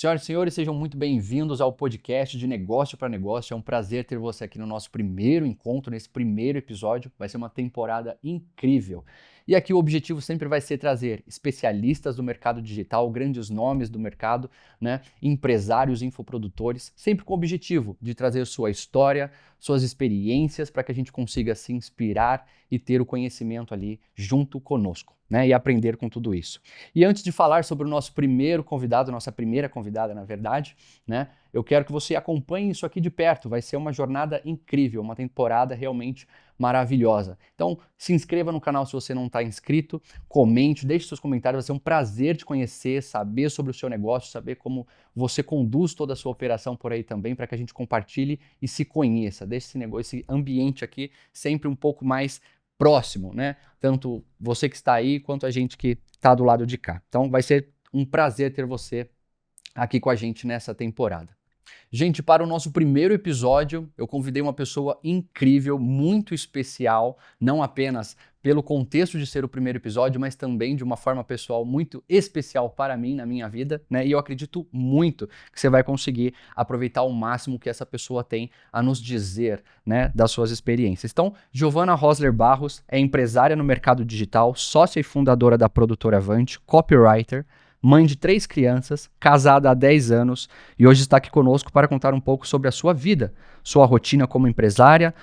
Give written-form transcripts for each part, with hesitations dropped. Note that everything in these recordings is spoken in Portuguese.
Senhoras e senhores, sejam muito bem-vindos ao podcast de Negócio para Negócio. É um prazer ter você aqui no nosso primeiro encontro, nesse primeiro episódio. Vai ser uma temporada incrível. E aqui o objetivo sempre vai ser trazer especialistas do mercado digital, grandes nomes do mercado, né? Empresários, infoprodutores, sempre com o objetivo de trazer sua história, suas experiências, para que a gente consiga se inspirar e ter o conhecimento ali junto conosco, né? E aprender com tudo isso. E antes de falar sobre o nosso primeiro convidado, nossa primeira convidada, na verdade, né? Eu quero que você acompanhe isso aqui de perto. Vai ser uma jornada incrível, uma temporada realmente maravilhosa. Então, se inscreva no canal se você não está inscrito, comente, deixe seus comentários. Vai ser um prazer te conhecer, saber sobre o seu negócio, saber como você conduz toda a sua operação por aí também, para que a gente compartilhe e se conheça. Deixe esse negócio, esse ambiente aqui sempre um pouco mais próximo, né? Tanto você que está aí, quanto a gente que está do lado de cá. Então vai ser um prazer ter você aqui com a gente nessa temporada. Gente, para o nosso primeiro episódio, eu convidei uma pessoa incrível, muito especial, não apenas pelo contexto de ser o primeiro episódio, mas também de uma forma pessoal muito especial para mim, na minha vida, né? E eu acredito muito que você vai conseguir aproveitar ao máximo que essa pessoa tem a nos dizer, né, das suas experiências. Então, Giovana Rosler Barros é empresária no mercado digital, sócia e fundadora da produtora Avante, copywriter, mãe de 3 crianças, casada há 10 anos e hoje está aqui conosco para contar um pouco sobre a sua vida, sua rotina como empresária,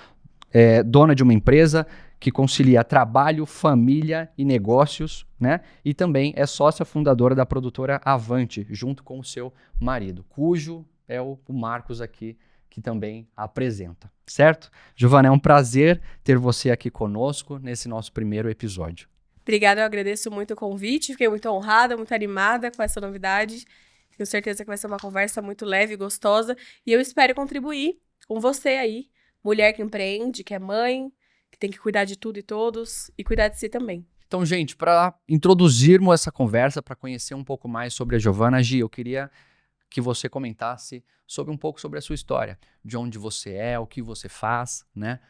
dona de uma empresa que concilia trabalho, família e negócios, né? E também é sócia fundadora da produtora Avante, junto com o seu marido, cujo é o Marcos aqui, que também apresenta, certo? Giovana, é um prazer ter você aqui conosco nesse nosso primeiro episódio. Obrigada, eu agradeço muito o convite, fiquei muito honrada, muito animada com essa novidade. Tenho certeza que vai ser uma conversa muito leve e gostosa. E eu espero contribuir com você aí, mulher que empreende, que é mãe, que tem que cuidar de tudo e todos, e cuidar de si também. Então, gente, para introduzirmos essa conversa, para conhecer um pouco mais sobre a Giovana, Gi, eu queria que você comentasse sobre um pouco sobre a sua história, de onde você é, o que você faz, né?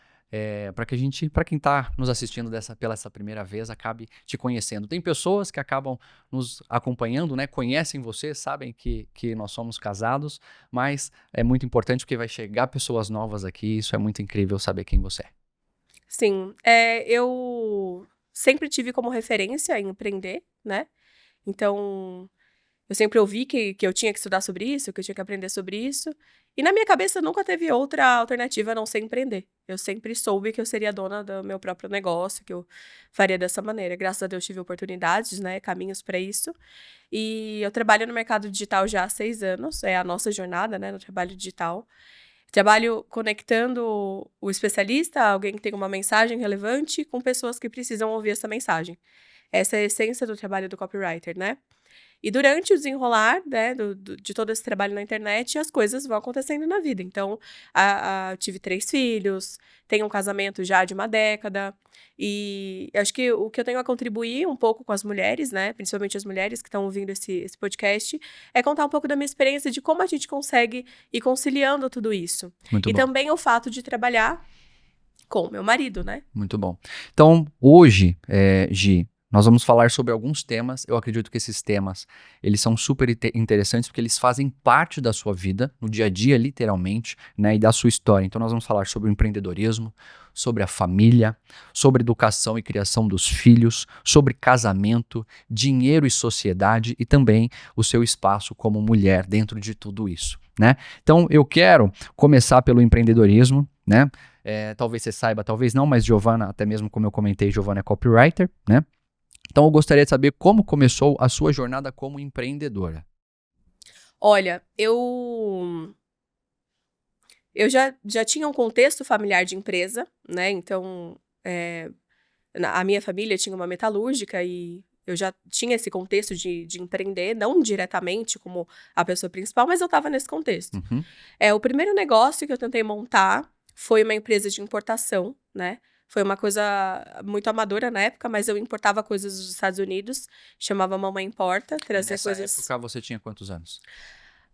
Para quem está nos assistindo pela essa primeira vez, acabe te conhecendo. Tem pessoas que acabam nos acompanhando, né? Conhecem você, sabem que nós somos casados, mas é muito importante porque vai chegar pessoas novas aqui, isso é muito incrível saber quem você é. Sim, eu sempre tive como referência em empreender, né? Então, eu sempre ouvi que eu tinha que estudar sobre isso, que eu tinha que aprender sobre isso. E na minha cabeça nunca teve outra alternativa a não ser empreender. Eu sempre soube que eu seria dona do meu próprio negócio, que eu faria dessa maneira. Graças a Deus tive oportunidades, né, caminhos para isso. E eu trabalho no mercado digital já há 6 anos, é a nossa jornada, né, no trabalho digital. Trabalho conectando o especialista, alguém que tem uma mensagem relevante, com pessoas que precisam ouvir essa mensagem. Essa é a essência do trabalho do copywriter, né? E durante o desenrolar, né, de todo esse trabalho na internet, as coisas vão acontecendo na vida. Então, eu tive 3 filhos, tenho um casamento já de uma década, e acho que o que eu tenho a contribuir um pouco com as mulheres, né, principalmente as mulheres que estão ouvindo esse podcast, é contar um pouco da minha experiência de como a gente consegue ir conciliando tudo isso. Muito E bom. também o fato de trabalhar com o meu marido, né? Muito bom. Então, hoje, Gi, nós vamos falar sobre alguns temas. Eu acredito que esses temas, eles são super interessantes porque eles fazem parte da sua vida, no dia a dia, literalmente, né, e da sua história. Então, nós vamos falar sobre o empreendedorismo, sobre a família, sobre educação e criação dos filhos, sobre casamento, dinheiro e sociedade e também o seu espaço como mulher dentro de tudo isso, né? Então, eu quero começar pelo empreendedorismo, né? Talvez você saiba, talvez não, mas Giovana, até mesmo como eu comentei, Giovana é copywriter, né? Então eu gostaria de saber como começou a sua jornada como empreendedora. Olha, eu já tinha um contexto familiar de empresa, né? Então, a minha família tinha uma metalúrgica e eu já tinha esse contexto de empreender, não diretamente como a pessoa principal, mas eu estava nesse contexto. Uhum. O primeiro negócio que eu tentei montar foi uma empresa de importação, né? Foi uma coisa muito amadora na época, mas eu importava coisas dos Estados Unidos, chamava Mamãe Importa, trazia Nessa coisas... época você tinha quantos anos?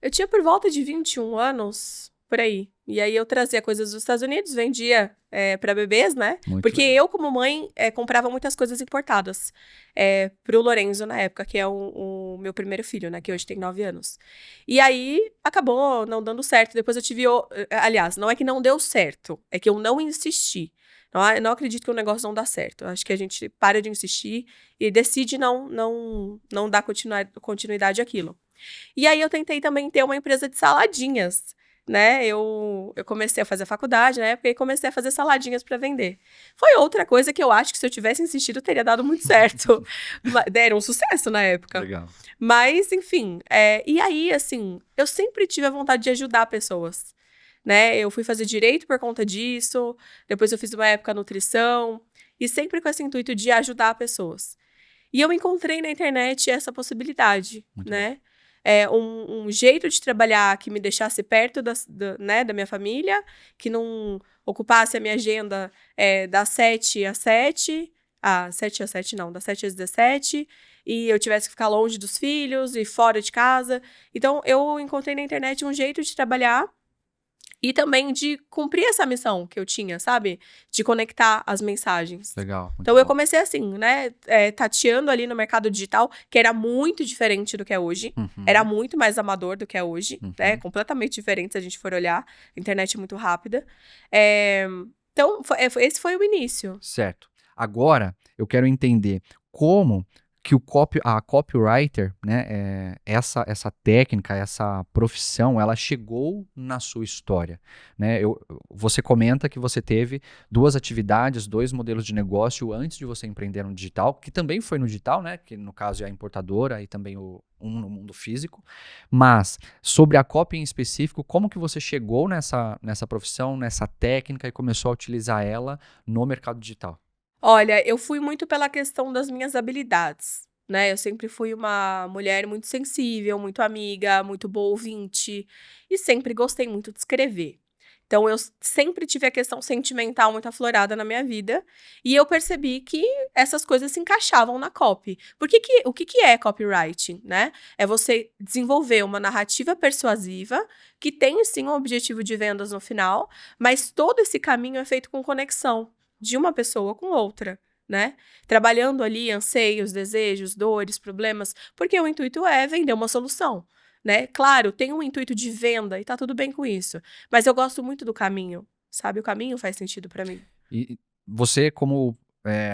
Eu tinha por volta de 21 anos, por aí. E aí eu trazia coisas dos Estados Unidos, vendia para bebês, né? Muito Porque legal. eu, como mãe, comprava muitas coisas importadas pro Lorenzo na época, que é o meu primeiro filho, né? Que hoje tem 9 anos. E aí acabou não dando certo. Depois eu tive. Aliás, não é que não deu certo, é que eu não insisti. Não acredito que o negócio não dá certo. Eu acho que a gente para de insistir e decide não dar continuidade àquilo. E aí eu tentei também ter uma empresa de saladinhas, né? Eu comecei a fazer faculdade na época e comecei a fazer saladinhas para vender. Foi outra coisa que eu acho que se eu tivesse insistido teria dado muito certo. Era um sucesso na época. Legal. Mas, enfim, e aí, assim, eu sempre tive a vontade de ajudar pessoas, né? Eu fui fazer direito por conta disso, depois eu fiz uma época nutrição, e sempre com esse intuito de ajudar pessoas. E eu encontrei na internet essa possibilidade, Muito bom. né? Um jeito de trabalhar que me deixasse perto né, da minha família, que não ocupasse a minha agenda das 7 às 7, das 7 às 17, e eu tivesse que ficar longe dos filhos e fora de casa. Então, eu encontrei na internet um jeito de trabalhar e também de cumprir essa missão que eu tinha, sabe? De conectar as mensagens. Legal, muito Então, eu bom. comecei assim, né? Tateando ali no mercado digital, que era muito diferente do que é hoje. Uhum, Era muito mais amador do que é hoje, né? uhum. Completamente diferente se a gente for olhar. A internet é muito rápida. Então, esse foi o início. Certo. Agora, eu quero entender como que a copywriter, né, essa técnica, essa profissão, ela chegou na sua história, né? Você comenta que você teve 2 atividades, 2 modelos de negócio antes de você empreender no digital, que também foi no digital, né? Que no caso é a importadora e também um no mundo físico. Mas sobre a copy em específico, como que você chegou nessa profissão, nessa técnica e começou a utilizar ela no mercado digital? Olha, eu fui muito pela questão das minhas habilidades, né? Eu sempre fui uma mulher muito sensível, muito amiga, muito boa ouvinte e sempre gostei muito de escrever. Então, eu sempre tive a questão sentimental muito aflorada na minha vida e eu percebi que essas coisas se encaixavam na copy. O que que é copywriting, né? É você desenvolver uma narrativa persuasiva que tem sim um objetivo de vendas no final, mas todo esse caminho é feito com conexão de uma pessoa com outra, né? Trabalhando ali anseios, desejos, dores, problemas, porque o intuito é vender uma solução, né? Claro, tem um intuito de venda e tá tudo bem com isso, mas eu gosto muito do caminho, sabe? O caminho faz sentido pra mim. E você, como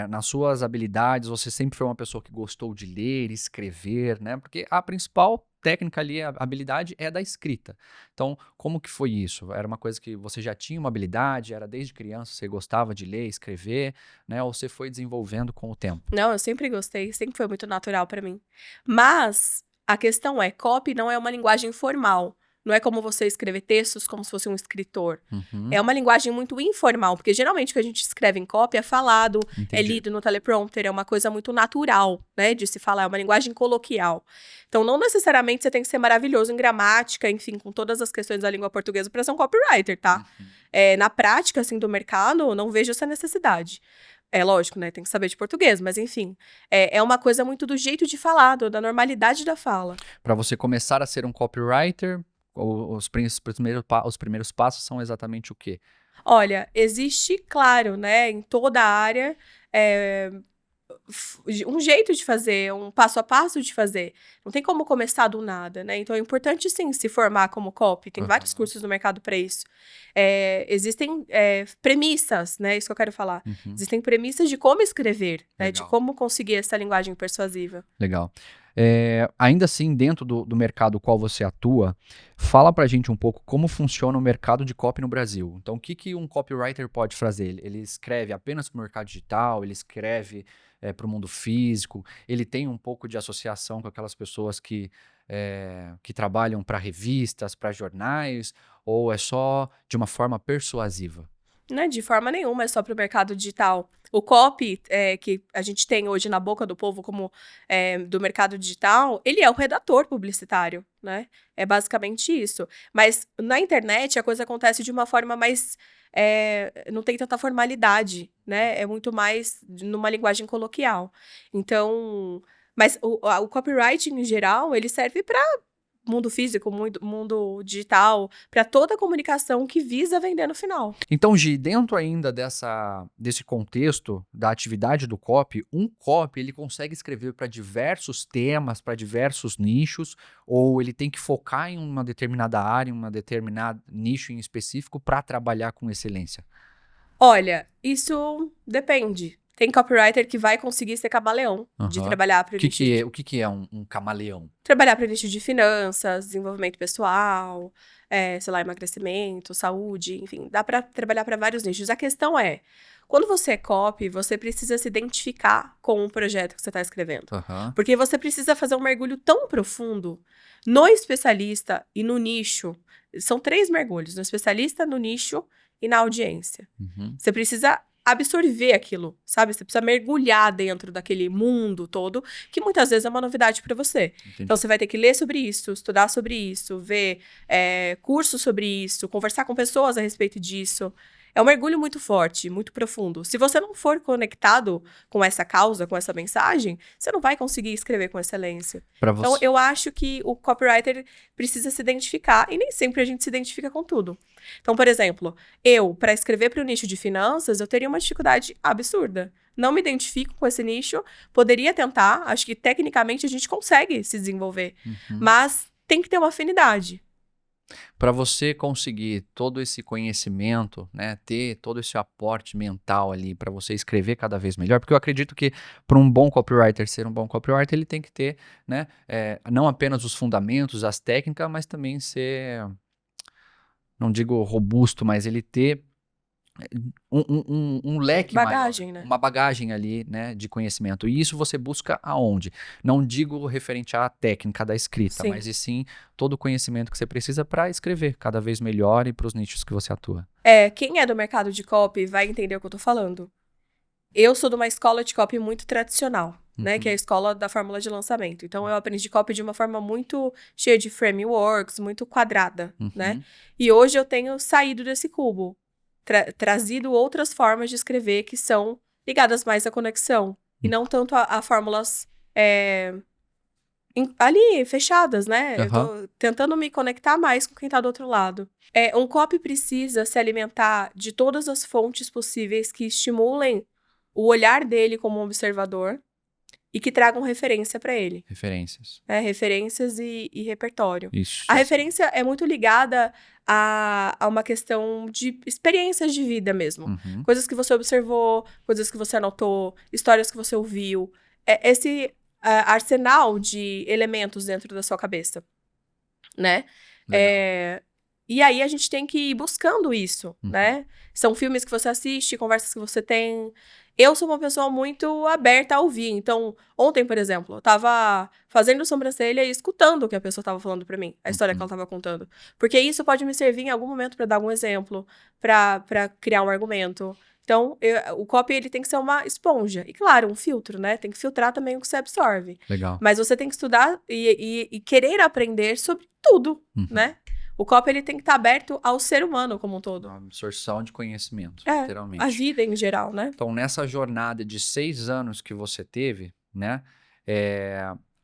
nas suas habilidades, você sempre foi uma pessoa que gostou de ler, escrever, né? Porque a principal técnica ali, a habilidade é da escrita. Então, como que foi isso? Era uma coisa que você já tinha uma habilidade, era desde criança, você gostava de ler, escrever, né? Ou você foi desenvolvendo com o tempo? Não, eu sempre gostei, sempre foi muito natural pra mim. Mas a questão é, copy não é uma linguagem formal. Não é como você escrever textos como se fosse um escritor. Uhum, É uma linguagem muito informal, porque geralmente o que a gente escreve em copy é falado, é entendi. lido no teleprompter, é uma coisa muito natural, né, de se falar, é uma linguagem coloquial. Então, não necessariamente você tem que ser maravilhoso em gramática, enfim, com todas as questões da língua portuguesa para ser um copywriter, tá? Uhum. Na prática, assim, do mercado, eu não vejo essa necessidade. É lógico, né? Tem que saber de português, mas enfim. É uma coisa muito do jeito de falar, da normalidade da fala. Para você começar a ser um copywriter, os primeiros passos são exatamente o quê? Olha, existe, claro, né, em toda a área, eh, um jeito de fazer, um passo a passo de fazer. Não tem como começar do nada, né? Então é importante sim se formar como copy. Tem vários Aham. cursos no mercado para isso. Existem premissas, né? Isso que eu quero falar. Uhum. Existem premissas de como escrever, né? De Legal. como conseguir essa linguagem persuasiva. Legal. Ainda assim, dentro do mercado qual você atua, fala pra gente um pouco como funciona o mercado de copy no Brasil. Então, o que que um copywriter pode fazer? Ele escreve apenas para o mercado digital, ele escreve para o mundo físico, ele tem um pouco de associação com aquelas pessoas que trabalham para revistas, para jornais, ou é só de uma forma persuasiva? Não é de forma nenhuma, é só para o mercado digital. O copy, que a gente tem hoje na boca do povo como do mercado digital, ele é o redator publicitário, né? É basicamente isso. Mas na internet a coisa acontece de uma forma mais. Não tem tanta formalidade, né? É muito mais numa linguagem coloquial. Então. Mas o copywriting, em geral, ele serve para mundo físico, mundo digital, para toda a comunicação que visa vender no final. Então, Gi, dentro ainda desse contexto da atividade do copy, um copy ele consegue escrever para diversos temas, para diversos nichos, ou ele tem que focar em uma determinada área, em uma determinada nicho em específico para trabalhar com excelência? Olha, isso depende. Tem copywriter que vai conseguir ser camaleão, de trabalhar para o nicho. O que é um camaleão? Trabalhar para o nicho de finanças, desenvolvimento pessoal, sei lá, emagrecimento, saúde, enfim, dá para trabalhar para vários nichos. A questão é, quando você é copy, você precisa se identificar com o projeto que você está escrevendo. Porque você precisa fazer um mergulho tão profundo no especialista e no nicho. São 3 mergulhos, no especialista, no nicho e na audiência. Você precisa absorver aquilo, sabe? Você precisa mergulhar dentro daquele mundo todo, que muitas vezes é uma novidade para você. Entendi. Então, você vai ter que ler sobre isso, estudar sobre isso, ver cursos sobre isso, conversar com pessoas a respeito disso. É um mergulho muito forte, muito profundo. Se você não for conectado com essa causa, com essa mensagem, você não vai conseguir escrever com excelência. Então, eu acho que o copywriter precisa se identificar, e nem sempre a gente se identifica com tudo. Então, por exemplo, para escrever para o nicho de finanças, eu teria uma dificuldade absurda. Não me identifico com esse nicho, poderia tentar, acho que tecnicamente a gente consegue se desenvolver, mas tem que ter uma afinidade. Para você conseguir todo esse conhecimento, né, ter todo esse aporte mental ali para você escrever cada vez melhor, porque eu acredito que para um bom copywriter ser um bom copywriter, ele tem que ter, né, não apenas os fundamentos, as técnicas, mas também ser, não digo robusto, mas ele ter um leque Bagagem, maior, né? uma bagagem ali, né, de conhecimento. E isso você busca aonde? Não digo referente à técnica da escrita, Sim. mas e sim todo o conhecimento que você precisa para escrever cada vez melhor e para os nichos que você atua. Quem é do mercado de copy vai entender o que eu tô falando. Eu sou de uma escola de copy muito tradicional, né? Que é a escola da fórmula de lançamento. Então, eu aprendi copy de uma forma muito cheia de frameworks, muito quadrada, né? E hoje eu tenho saído desse cubo, trazido outras formas de escrever que são ligadas mais à conexão. E não tanto a fórmulas ali, fechadas, né? Eu tô tentando me conectar mais com quem tá do outro lado. Um copy precisa se alimentar de todas as fontes possíveis que estimulem o olhar dele como um observador e que tragam referência para ele. Referências. Referências e repertório. Isso. A referência é muito ligada a uma questão de experiências de vida mesmo. Coisas que você observou, coisas que você anotou, histórias que você ouviu. Esse arsenal de elementos dentro da sua cabeça, né? E aí a gente tem que ir buscando isso, né? São filmes que você assiste, conversas que você tem. Eu sou uma pessoa muito aberta a ouvir. Então, ontem, por exemplo, eu tava fazendo sobrancelha e escutando o que a pessoa tava falando pra mim, a história que ela tava contando. Porque isso pode me servir em algum momento pra dar algum exemplo, pra criar um argumento. Então, o copy ele tem que ser uma esponja. E, claro, um filtro, né? Tem que filtrar também o que você absorve. Legal. Mas você tem que estudar e querer aprender sobre tudo, né? O copy ele tem que estar aberto ao ser humano como um todo. Uma absorção de conhecimento, literalmente. A vida em geral, né? Então, nessa jornada de 6 anos que você teve, né?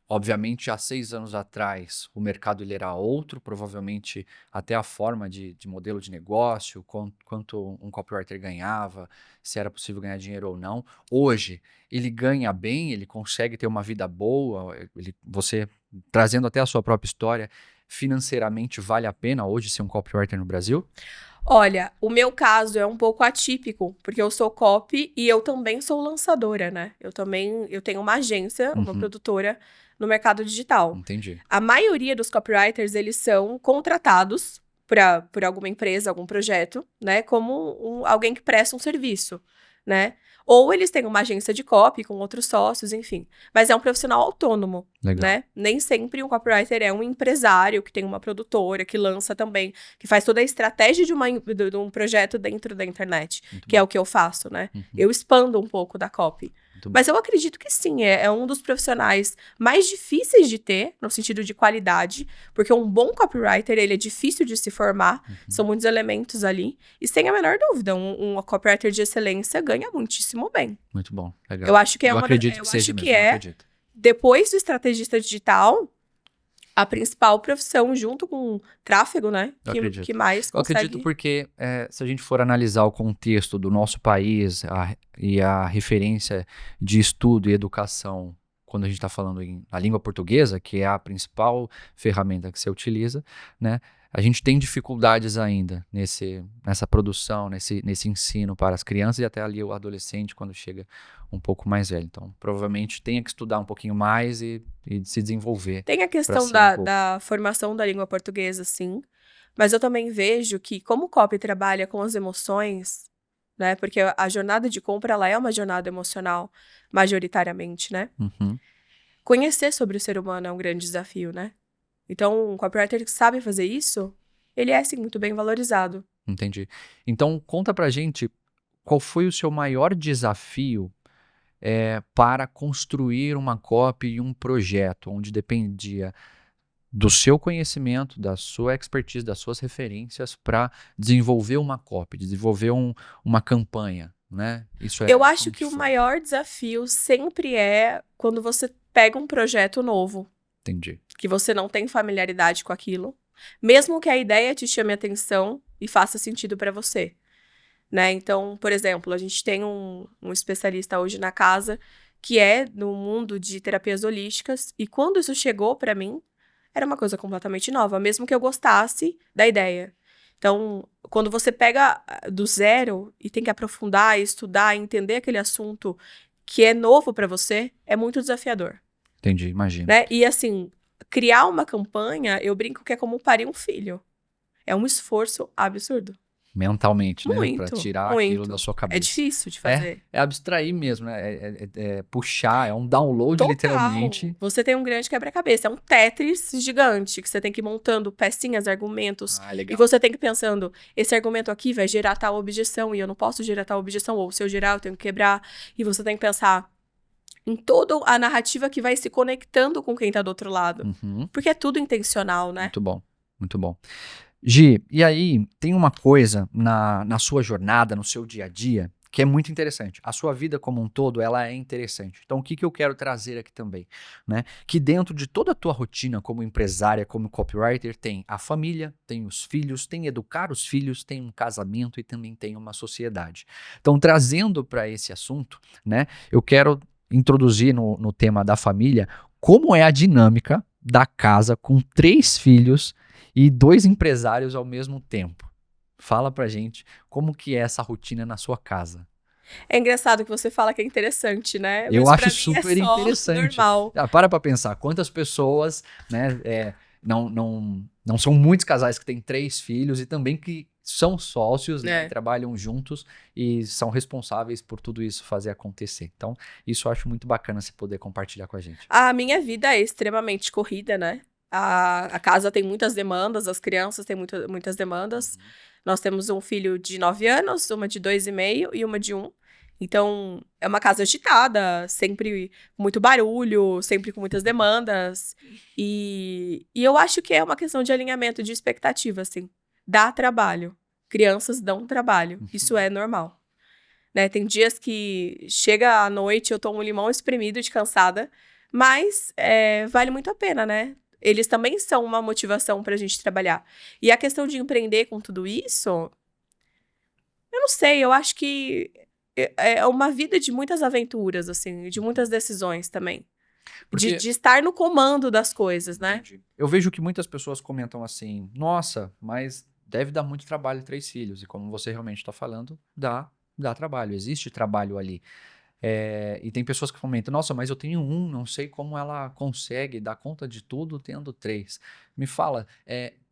Obviamente, há 6 anos atrás, o mercado ele era outro, provavelmente até a forma de modelo de negócio, quanto um copywriter ganhava, se era possível ganhar dinheiro ou não. Hoje, ele ganha bem, ele consegue ter uma vida boa, você, trazendo até a sua própria história, financeiramente vale a pena hoje ser um copywriter no Brasil? Olha, o meu caso é um pouco atípico, porque eu sou copy e eu também sou lançadora, né? Eu tenho uma agência, uma produtora no mercado digital. Entendi. A maioria dos copywriters, eles são contratados por alguma empresa, algum projeto, né? Como alguém que presta um serviço, né? Ou eles têm uma agência de copy com outros sócios, enfim. Mas é um profissional autônomo, né? Nem sempre um copywriter é um empresário que tem uma produtora, que lança também, que faz toda a estratégia de um projeto dentro da internet, que é o que eu faço, né? Eu expando um pouco da copy. Mas eu acredito que sim, é um dos profissionais mais difíceis de ter, no sentido de qualidade, porque um bom copywriter, ele é difícil de se formar, são muitos elementos ali, e sem a menor dúvida, um copywriter de excelência ganha muitíssimo bem. Muito bom, legal. Eu acho que acredito que seja mesmo, depois do estrategista digital, a principal profissão, junto com tráfego, né? Eu acredito. Que mais Eu consegue... acredito porque se a gente for analisar o contexto do nosso país e a referência de estudo e educação, quando a gente está falando na língua portuguesa, que é a principal ferramenta que você utiliza, né? A gente tem dificuldades ainda nessa produção, nesse ensino para as crianças e até ali o adolescente quando chega um pouco mais velho. Então, provavelmente tenha que estudar um pouquinho mais e se desenvolver. Tem a questão da formação da língua portuguesa, sim. Mas eu também vejo que, como o copy trabalha com as emoções, né? Porque a jornada de compra, ela é uma jornada emocional, majoritariamente, né? Uhum. Conhecer sobre o ser humano é um grande desafio, né? Então, um copywriter que sabe fazer isso, ele é, sim, muito bem valorizado. Entendi. Então, conta pra gente qual foi o seu maior desafio para construir uma copy e um projeto, onde dependia do seu conhecimento, da sua expertise, das suas referências para desenvolver uma copy, desenvolver uma campanha, né? Eu acho que o maior desafio sempre é quando você pega um projeto novo. Entendi. Que você não tem familiaridade com aquilo, mesmo que a ideia te chame atenção e faça sentido para você, né? Então, por exemplo, a gente tem um especialista hoje na casa que é no mundo de terapias holísticas, e quando isso chegou para mim, era uma coisa completamente nova, mesmo que eu gostasse da ideia. Então, quando você pega do zero e tem que aprofundar, estudar, entender aquele assunto que é novo para você, é muito desafiador. Entendi, imagino. Né? E assim, criar uma campanha, eu brinco que é como parir um filho. É um esforço absurdo. Mentalmente, né? Muito, Pra tirar muito. aquilo da sua cabeça. É difícil de fazer. É abstrair mesmo, né? É puxar, é um download, Total. literalmente. Você tem um grande quebra-cabeça. É um Tetris gigante que você tem que ir montando pecinhas, argumentos. Legal. E você tem que ir pensando, esse argumento aqui vai gerar tal objeção e eu não posso gerar tal objeção. Ou se eu gerar, eu tenho que quebrar. E você tem que pensar em toda a narrativa que vai se conectando com quem tá do outro lado. Uhum. Porque é tudo intencional, né? Muito bom, muito bom. Gi, e aí tem uma coisa na sua jornada, no seu dia a dia, que é muito interessante. A sua vida como um todo, ela é interessante. Então, o que eu quero trazer aqui também? Né? Que dentro de toda a tua rotina como empresária, como copywriter, tem a família, tem os filhos, tem educar os filhos, tem um casamento e também tem uma sociedade. Então, trazendo para esse assunto, né, eu quero introduzir no tema da família como é a dinâmica da casa com 3 filhos e 2 empresários ao mesmo tempo. Fala pra gente como que é essa rotina na sua casa. É engraçado que você fala que é interessante, né? Eu Mas acho super interessante. Normal. Para pensar, quantas pessoas, né, não são muitos casais que têm 3 filhos e também que são sócios, né, trabalham juntos e são responsáveis por tudo isso fazer acontecer. Então, isso eu acho muito bacana você poder compartilhar com a gente. A minha vida é extremamente corrida, né? A casa tem muitas demandas, as crianças têm muitas demandas. Nós temos um filho de 9 anos, uma de 2,5 e uma de 1. Então, é uma casa agitada, sempre com muito barulho, sempre com muitas demandas. E eu acho que é uma questão de alinhamento de expectativa, assim. Dá trabalho. Crianças dão trabalho. Isso é normal. Né? Tem dias que chega à noite, eu tomo um limão espremido de cansada, mas vale muito a pena, né? Eles também são uma motivação pra gente trabalhar. E a questão de empreender com tudo isso, eu não sei, eu acho que é uma vida de muitas aventuras, assim, de muitas decisões também. De estar no comando das coisas, né? Entendi. Eu vejo que muitas pessoas comentam assim, nossa, mas deve dar muito trabalho 3 filhos. E como você realmente está falando, dá trabalho, existe trabalho ali. E tem pessoas que comentam, nossa, mas eu tenho 1, não sei como ela consegue dar conta de tudo tendo 3. Me fala,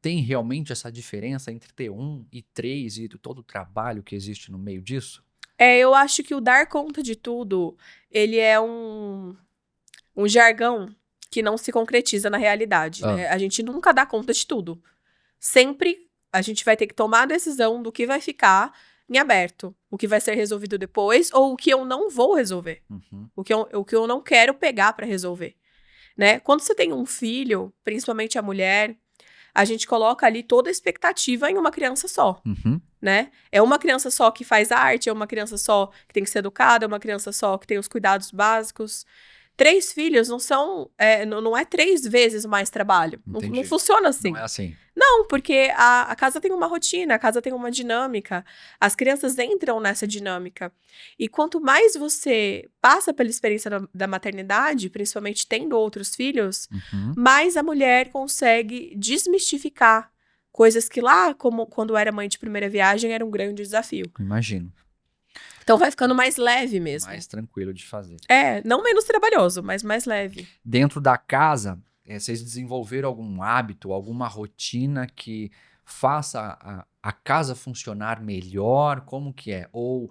tem realmente essa diferença entre ter 1 e 3 e todo o trabalho que existe no meio disso? Eu acho que o dar conta de tudo, ele é um jargão que não se concretiza na realidade, né? A gente nunca dá conta de tudo. Sempre a gente vai ter que tomar a decisão do que vai ficar em aberto, o que vai ser resolvido depois ou o que eu não vou resolver, o que eu não quero pegar para resolver, né? Quando você tem um filho, principalmente a mulher, a gente coloca ali toda a expectativa em uma criança só, né? É uma criança só que faz arte, é uma criança só que tem que ser educada, é uma criança só que tem os cuidados básicos. 3 filhos não é 3 vezes mais trabalho. Não Entendi. funciona assim. Não é assim. Não, porque a casa tem uma rotina, a casa tem uma dinâmica. As crianças entram nessa dinâmica. E quanto mais você passa pela experiência da maternidade, principalmente tendo outros filhos, mais a mulher consegue desmistificar coisas que lá, como quando era mãe de primeira viagem, era um grande desafio. Imagino. Então vai ficando mais leve mesmo. Mais tranquilo de fazer. Não menos trabalhoso, mas mais leve. Dentro da casa, vocês desenvolveram algum hábito, alguma rotina que faça a casa funcionar melhor? Como que é? Ou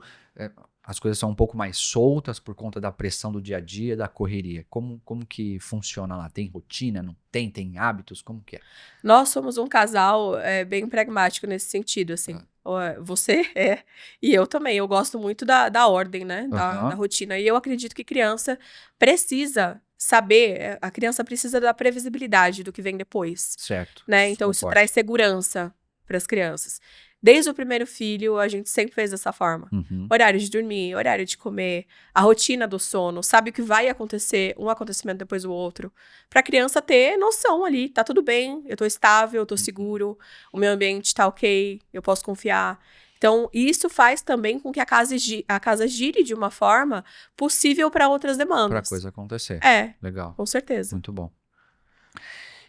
as coisas são um pouco mais soltas por conta da pressão do dia a dia, da correria? Como que funciona lá? Tem rotina? Não tem? Tem hábitos? Como que é? Nós somos um casal bem pragmático nesse sentido, assim. Você e eu também. Eu gosto muito da ordem, né? Da rotina. E eu acredito que criança precisa saber, a criança precisa da previsibilidade do que vem depois. Certo. Né? Então, isso traz segurança para as crianças. Desde o primeiro filho, a gente sempre fez dessa forma. Horário de dormir, horário de comer, a rotina do sono, sabe o que vai acontecer, um acontecimento depois do outro. Pra criança ter noção ali, tá tudo bem, eu tô estável, eu tô seguro, o meu ambiente tá ok, eu posso confiar. Então, isso faz também com que a casa gire de uma forma possível para outras demandas. Pra coisa acontecer. Legal. Com certeza. Muito bom.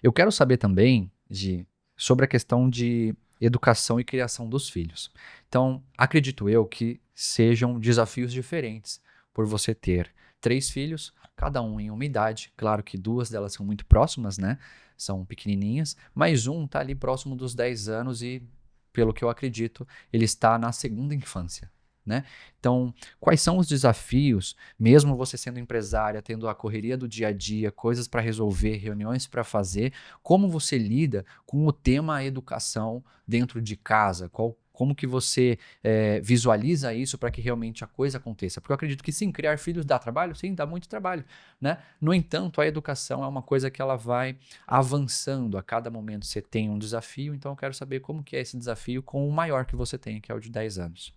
Eu quero saber também, Gi, sobre a questão de educação e criação dos filhos. Então, acredito eu que sejam desafios diferentes por você ter 3 filhos, cada um em uma idade. Claro que 2 delas são muito próximas, né? São pequenininhas, mas um tá ali próximo dos 10 anos e, pelo que eu acredito, ele está na segunda infância, né? Então, quais são os desafios, mesmo você sendo empresária, tendo a correria do dia a dia, coisas para resolver, reuniões para fazer, como você lida com o tema educação dentro de casa? Como que você visualiza isso para que realmente a coisa aconteça? Porque eu acredito que sim, criar filhos dá trabalho? Sim, dá muito trabalho, né? No entanto, a educação é uma coisa que ela vai avançando. A cada momento você tem um desafio, então eu quero saber como que é esse desafio com o maior que você tem, que é o de 10 anos.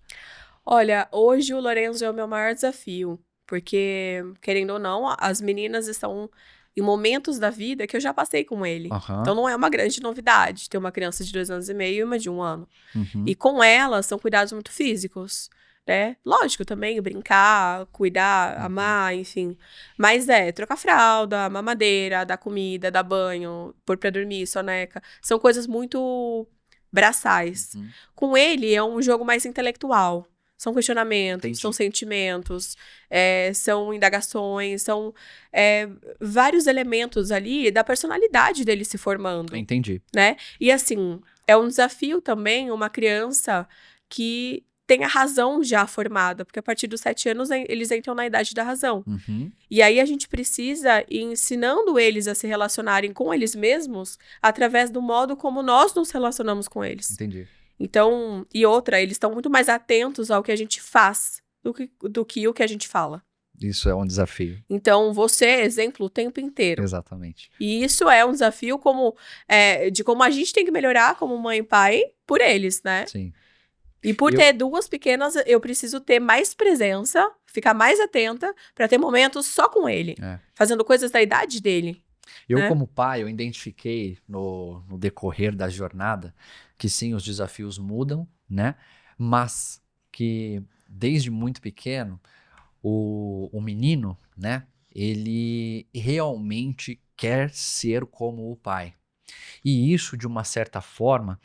Olha, hoje o Lorenzo é o meu maior desafio, porque, querendo ou não, as meninas estão em momentos da vida que eu já passei com ele. Então não é uma grande novidade ter uma criança de 2 anos e meio e uma de 1 ano. E com elas são cuidados muito físicos, né? Lógico também, brincar, cuidar, amar, enfim. Mas trocar fralda, mamadeira, dar comida, dar banho, pôr pra dormir, soneca. São coisas muito braçais. Com ele é um jogo mais intelectual. São questionamentos, Entendi. São sentimentos, são indagações, são vários elementos ali da personalidade dele se formando. Entendi. Né? E assim, é um desafio também uma criança que tem a razão já formada, porque a partir dos 7 anos eles entram na idade da razão. E aí a gente precisa ir ensinando eles a se relacionarem com eles mesmos através do modo como nós nos relacionamos com eles. Entendi. Então, e outra, eles estão muito mais atentos ao que a gente faz do que o que a gente fala. Isso é um desafio. Então, você é exemplo o tempo inteiro. Exatamente. E isso é um desafio de como a gente tem que melhorar como mãe e pai por eles, né? Sim. E por ter 2 pequenas, eu preciso ter mais presença, ficar mais atenta para ter momentos só com ele. Fazendo coisas da idade dele. Eu, como pai, eu identifiquei no decorrer da jornada que sim, os desafios mudam, né? Mas que desde muito pequeno, o menino, né? Ele realmente quer ser como o pai. E isso, de uma certa forma,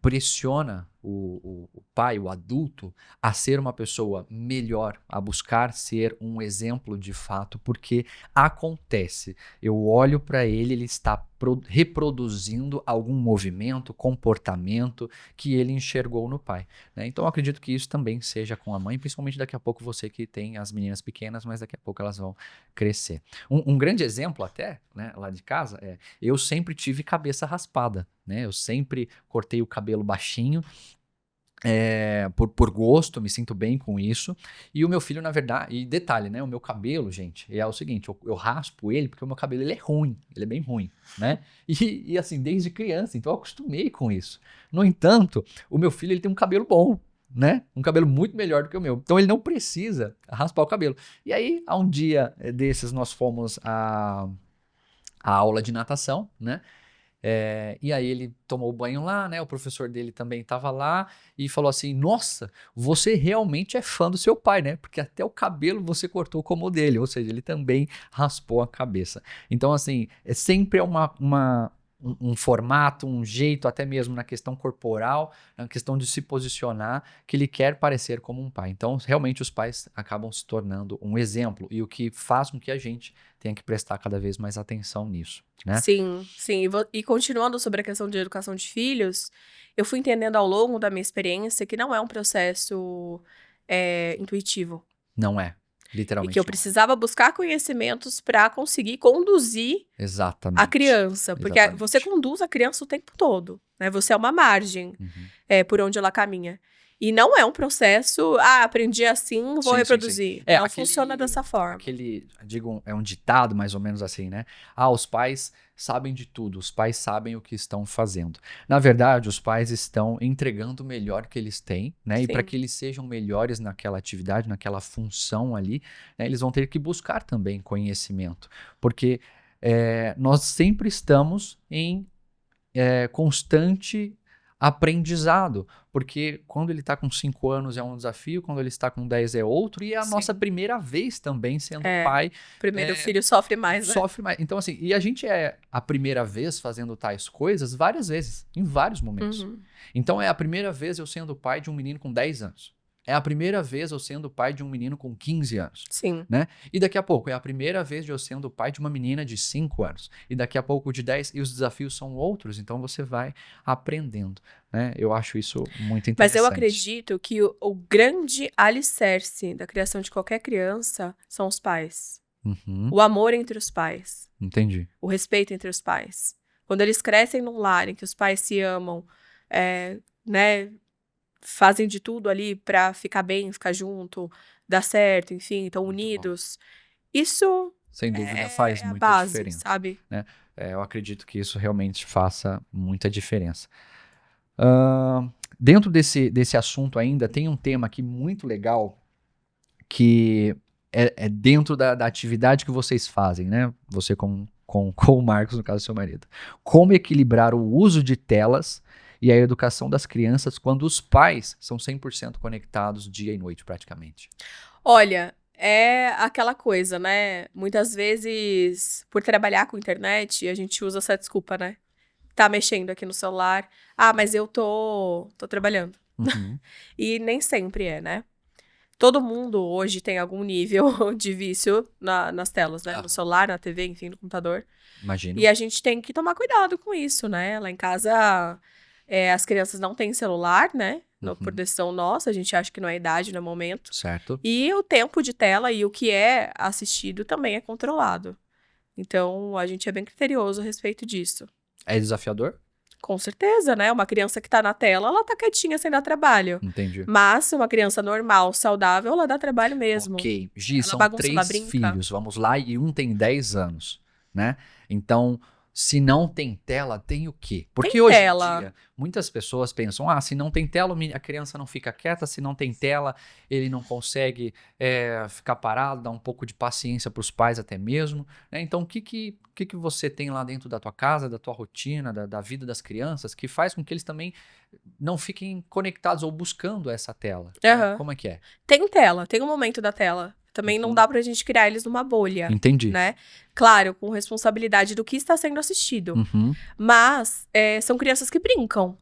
pressiona o pai, o adulto, a ser uma pessoa melhor, a buscar ser um exemplo de fato, porque acontece. Eu olho para ele, ele está reproduzindo algum movimento, comportamento que ele enxergou no pai, né? Então eu acredito que isso também seja com a mãe, principalmente daqui a pouco você que tem as meninas pequenas, mas daqui a pouco elas vão crescer. Um grande exemplo até, né, lá de casa, eu sempre tive cabeça raspada, né? Eu sempre cortei o cabelo baixinho, por gosto, me sinto bem com isso. E o meu filho, na verdade, e detalhe, né? O meu cabelo, gente, é o seguinte, eu raspo ele porque o meu cabelo ele é ruim, ele é bem ruim, né? E assim, desde criança, então eu acostumei com isso. No entanto, o meu filho ele tem um cabelo bom. né? Um cabelo muito melhor do que o meu. Então ele não precisa raspar o cabelo. E aí, há um dia desses, nós fomos à aula de natação, né? E aí ele tomou banho lá, né? O professor dele também estava lá e falou assim: Nossa, você realmente é fã do seu pai, né? Porque até o cabelo você cortou como o dele, ou seja, ele também raspou a cabeça. Então, assim, sempre é um formato, um jeito, até mesmo na questão corporal, na questão de se posicionar, que ele quer parecer como um pai. Então, realmente, os pais acabam se tornando um exemplo, e o que faz com que a gente tenha que prestar cada vez mais atenção nisso, né? Sim, sim. E continuando sobre a questão de educação de filhos, eu fui entendendo ao longo da minha experiência que não é um processo intuitivo. Não é. E que eu Literalmente não é. precisava buscar conhecimentos para conseguir conduzir a Exatamente. criança. Porque Exatamente. você conduz a criança o tempo todo, né? Você é uma margem Uhum. por onde ela caminha. E não é um processo, aprendi assim, vou Sim, sim, reproduzir. sim. Não funciona dessa forma. Digo, é um ditado mais ou menos assim, né? Os pais sabem de tudo, os pais sabem o que estão fazendo. Na verdade, os pais estão entregando o melhor que eles têm, né? E para Sim. que eles sejam melhores naquela atividade, naquela função ali, né? Eles vão ter que buscar também conhecimento. Porque nós sempre estamos em constante aprendizado, porque quando ele está com 5 anos é um desafio, quando ele está com 10 é outro, e é a Sim. nossa primeira vez também sendo pai. Primeiro filho sofre mais, né? Sofre mais. Então, assim, e a gente é a primeira vez fazendo tais coisas várias vezes, em vários momentos. Uhum. Então, é a primeira vez eu sendo pai de um menino com 10 anos. É a primeira vez eu sendo pai de um menino com 15 anos. Sim. Né? E daqui a pouco é a primeira vez de eu sendo pai de uma menina de 5 anos. E daqui a pouco de 10, e os desafios são outros, então você vai aprendendo. Né? Eu acho isso muito interessante. Mas eu acredito que o grande alicerce da criação de qualquer criança são os pais. Uhum. O amor entre os pais. Entendi. O respeito entre os pais. Quando eles crescem num lar em que os pais se amam, né, fazem de tudo ali pra ficar bem, ficar junto, dar certo, enfim, estão unidos. Isso sem dúvida faz é a muita base, diferença, sabe? né? Eu acredito que isso realmente faça muita diferença. Dentro desse assunto ainda, tem um tema aqui muito legal que é dentro da atividade que vocês fazem, né? Você com o Marcos, no caso do seu marido. Como equilibrar o uso de telas e a educação das crianças quando os pais são 100% conectados dia e noite, praticamente? Olha, é aquela coisa, né? Muitas vezes, por trabalhar com internet, a gente usa essa desculpa, né? Tá mexendo aqui no celular. Mas eu tô trabalhando. Uhum. E nem sempre né? Todo mundo hoje tem algum nível de vício nas telas, né? No celular, na TV, enfim, no computador. Imagino. E a gente tem que tomar cuidado com isso, né? Lá em casa, as crianças não têm celular, né? Por decisão nossa, a gente acha que não é idade, não é momento. Certo. E o tempo de tela e o que é assistido também é controlado. Então, a gente é bem criterioso a respeito disso. É desafiador? Com certeza, né? Uma criança que tá na tela, ela tá quietinha sem dar trabalho. Entendi. Mas uma criança normal, saudável, ela dá trabalho mesmo. Ok. Gi, Ela são bagunça, ela 3 brinca. filhos, vamos lá, e um tem 10 anos, né? Então, se não tem tela, tem o quê? Porque Tem hoje tela. em dia, muitas pessoas pensam, se não tem tela, a criança não fica quieta, se não tem tela, ele não consegue ficar parado, dá um pouco de paciência para os pais até mesmo, né? Então, o que você tem lá dentro da tua casa, da tua rotina, da vida das crianças, que faz com que eles também não fiquem conectados ou buscando essa tela? Né? Como é que é? Tem tela, tem um momento da tela. Também não dá pra gente criar eles numa bolha. Entendi. Né? Claro, com responsabilidade do que está sendo assistido. Mas são crianças que brincam.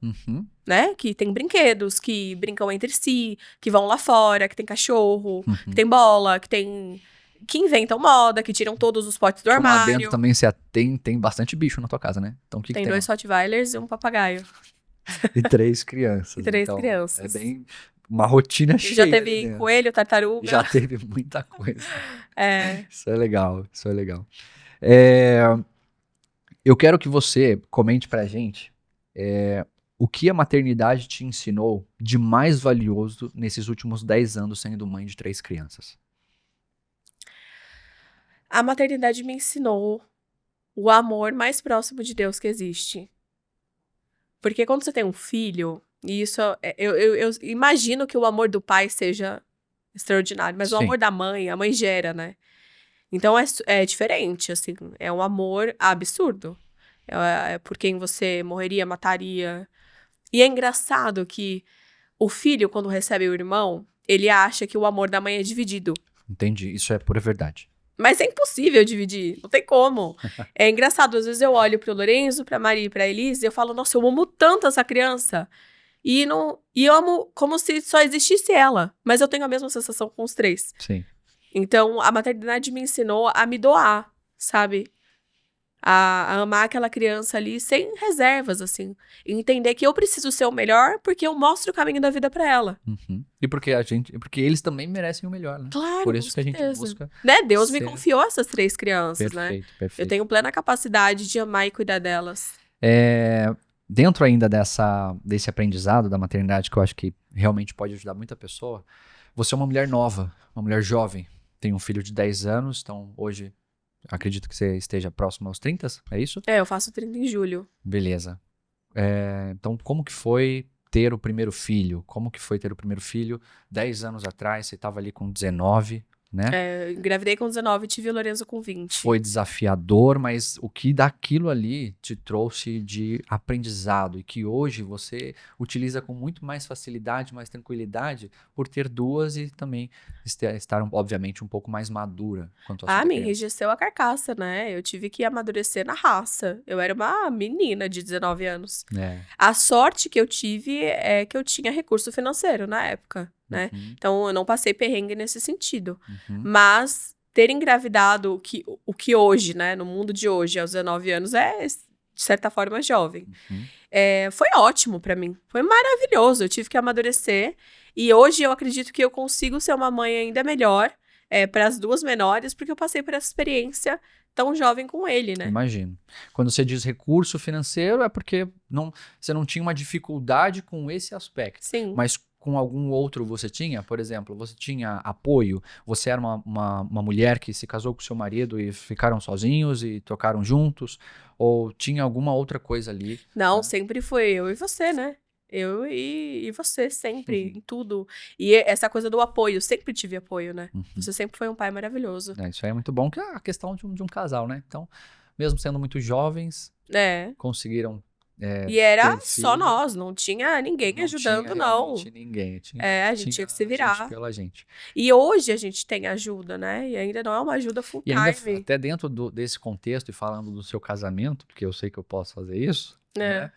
Né? Que tem brinquedos, que brincam entre si, que vão lá fora, que tem cachorro, que tem bola, que inventam moda, que tiram todos os potes do armário. Lá dentro também tem bastante bicho na tua casa, né? Então, o que tem tem 2 Rottweilers e um papagaio. E 3 crianças. E 3 então, crianças. É bem uma rotina cheia. Já teve coelho, tartaruga. Já teve muita coisa. É. Isso é legal, isso é legal. Eu quero que você comente pra gente o que a maternidade te ensinou de mais valioso nesses últimos 10 anos sendo mãe de 3 crianças. A maternidade me ensinou o amor mais próximo de Deus que existe. Porque quando você tem um filho, E isso, eu imagino que o amor do pai seja extraordinário, mas o Sim. amor da mãe, a mãe gera, né? Então é diferente, assim, é um amor absurdo. É por quem você morreria, mataria. E é engraçado que o filho, quando recebe o irmão, ele acha que o amor da mãe é dividido. Entendi. Isso é pura verdade. Mas é impossível dividir, não tem como. É engraçado, às vezes eu olho pro Lorenzo, pra Maria e pra Elise, e eu falo, nossa, eu amo tanto essa criança. E eu amo como se só existisse ela. Mas eu tenho a mesma sensação com os três. Sim. Então, a maternidade me ensinou a me doar, sabe? A amar aquela criança ali sem reservas, assim. E entender que eu preciso ser o melhor porque eu mostro o caminho da vida pra ela. Uhum. E porque eles também merecem o melhor, né? Claro, Por com isso que a gente certeza. busca Né? Deus me ser confiou essas 3 crianças, né? perfeito, Eu perfeito. tenho plena capacidade de amar e cuidar delas. Dentro ainda desse aprendizado da maternidade, que eu acho que realmente pode ajudar muita pessoa, você é uma mulher nova, uma mulher jovem, tem um filho de 10 anos, então hoje acredito que você esteja próximo aos 30, é isso? Eu faço 30 em julho. Beleza. Então, como que foi ter o primeiro filho? Como que foi ter o primeiro filho 10 anos atrás? Você estava ali com 19, né? Eu engravidei com 19 e tive o Lorenzo com 20. Foi desafiador, mas o que daquilo ali te trouxe de aprendizado e que hoje você utiliza com muito mais facilidade, mais tranquilidade, por ter duas e também estar obviamente, um pouco mais madura quanto à sua Me criança. enrijeceu a carcaça, né? Eu tive que amadurecer na raça. Eu era uma menina de 19 anos. A sorte que eu tive é que eu tinha recurso financeiro na época, né? Uhum, Então, eu não passei perrengue nesse sentido. uhum. Mas ter engravidado o que hoje, né? No mundo de hoje, aos 19 anos, é, de certa forma, jovem. Uhum. Foi ótimo pra mim. Foi maravilhoso. Eu tive que amadurecer. E hoje eu acredito que eu consigo ser uma mãe ainda melhor para as duas menores, porque eu passei por essa experiência tão jovem com ele, né? Imagino. Quando você diz recurso financeiro, é porque você não tinha uma dificuldade com esse aspecto. Sim. Mas com algum outro você tinha? Por exemplo, você tinha apoio? Você era uma mulher que se casou com seu marido e ficaram sozinhos e tocaram juntos? Ou tinha alguma outra coisa ali? Não, Né? sempre foi eu e você, né? Eu e você, sempre, Uhum. em tudo. E essa coisa do apoio, sempre tive apoio, né? Uhum. Você sempre foi um pai maravilhoso. Isso aí é muito bom, que é a questão de um casal, né? Então, mesmo sendo muito jovens, conseguiram E era ter só filho. nós, não tinha ninguém Não tinha ajudando, não. realmente ninguém. A gente tinha Tinha que se a gente virar. pela gente. E hoje a gente tem ajuda, né? E ainda não é uma ajuda full E ainda, time. até dentro desse contexto e falando do seu casamento, porque eu sei que eu posso fazer isso, né?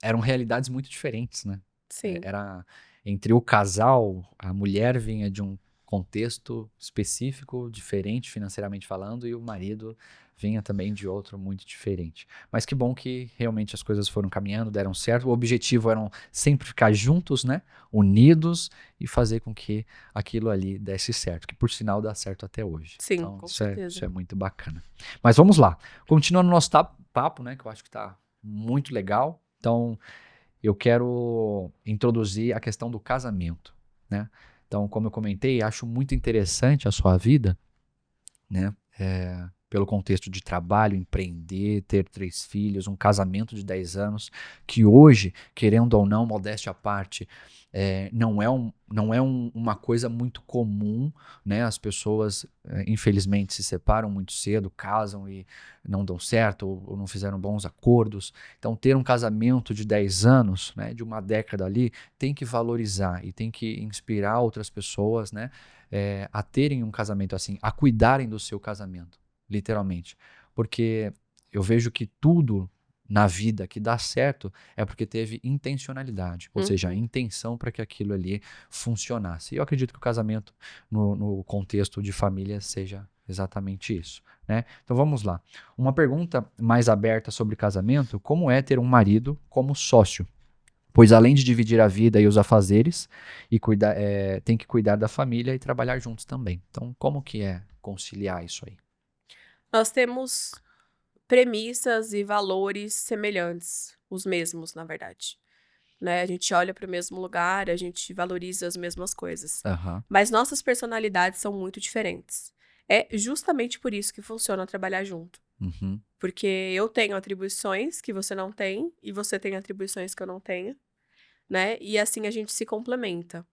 Eram realidades muito diferentes, né? Sim. Era entre o casal, a mulher vinha de um contexto específico, diferente financeiramente falando, e o marido vinha também de outro muito diferente. Mas que bom que realmente as coisas foram caminhando, deram certo. O objetivo era sempre ficar juntos, né? Unidos e fazer com que aquilo ali desse certo, que por sinal dá certo até hoje. Sim, então, com isso certeza. é muito bacana. Mas vamos lá. Continuando o nosso papo, né? Que eu acho que tá muito legal. Então, eu quero introduzir a questão do casamento, né? Então, como eu comentei, acho muito interessante a sua vida, né? Pelo contexto de trabalho, empreender, ter 3 filhos, um casamento de 10 anos, que hoje, querendo ou não, modéstia à parte, não é uma coisa muito comum, né? As pessoas, infelizmente, se separam muito cedo, casam e não dão certo ou não fizeram bons acordos. Então, ter um casamento de 10 anos, né, de uma década ali, tem que valorizar e tem que inspirar outras pessoas, né, a terem um casamento assim, a cuidarem do seu casamento, literalmente. Porque eu vejo que tudo na vida que dá certo é porque teve intencionalidade, ou seja, a intenção para que aquilo ali funcionasse. E eu acredito que o casamento, no contexto de família, seja exatamente isso, né? Então vamos lá. Uma pergunta mais aberta sobre casamento: como é ter um marido como sócio? Pois além de dividir a vida e os afazeres, e tem que cuidar da família e trabalhar juntos também. Então, como que é conciliar isso aí? Nós temos premissas e valores semelhantes, os mesmos, na verdade. Né? A gente olha para o mesmo lugar, a gente valoriza as mesmas coisas. Aham. Mas nossas personalidades são muito diferentes. É justamente por isso que funciona trabalhar junto. Uhum. Porque eu tenho atribuições que você não tem, e você tem atribuições que eu não tenho, né? E assim a gente se complementa.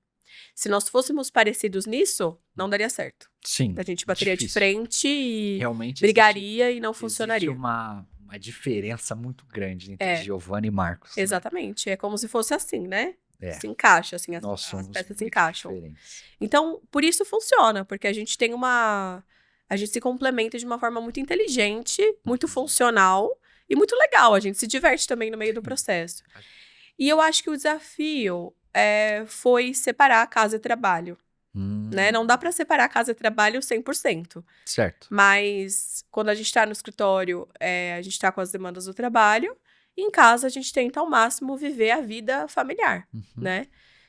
Se nós fôssemos parecidos nisso, não daria certo. Sim, A gente bateria de difícil. frente e Realmente brigaria e não existe funcionaria. uma diferença muito grande entre É, Giovanna e Marcos, né? exatamente. É como se fosse assim, né? É, Se encaixa, assim, as, nós as somos peças se muito encaixam. diferentes. Então, por isso funciona, porque a gente tem uma. A gente se complementa de uma forma muito inteligente, muito funcional e muito legal. A gente se diverte também no meio do processo. E eu acho que o desafio foi separar casa e trabalho, né? Não dá pra separar casa e trabalho 100%. Certo. Mas quando a gente tá no escritório, a gente tá com as demandas do trabalho. E em casa, a gente tenta ao máximo viver a vida familiar, Uhum. né?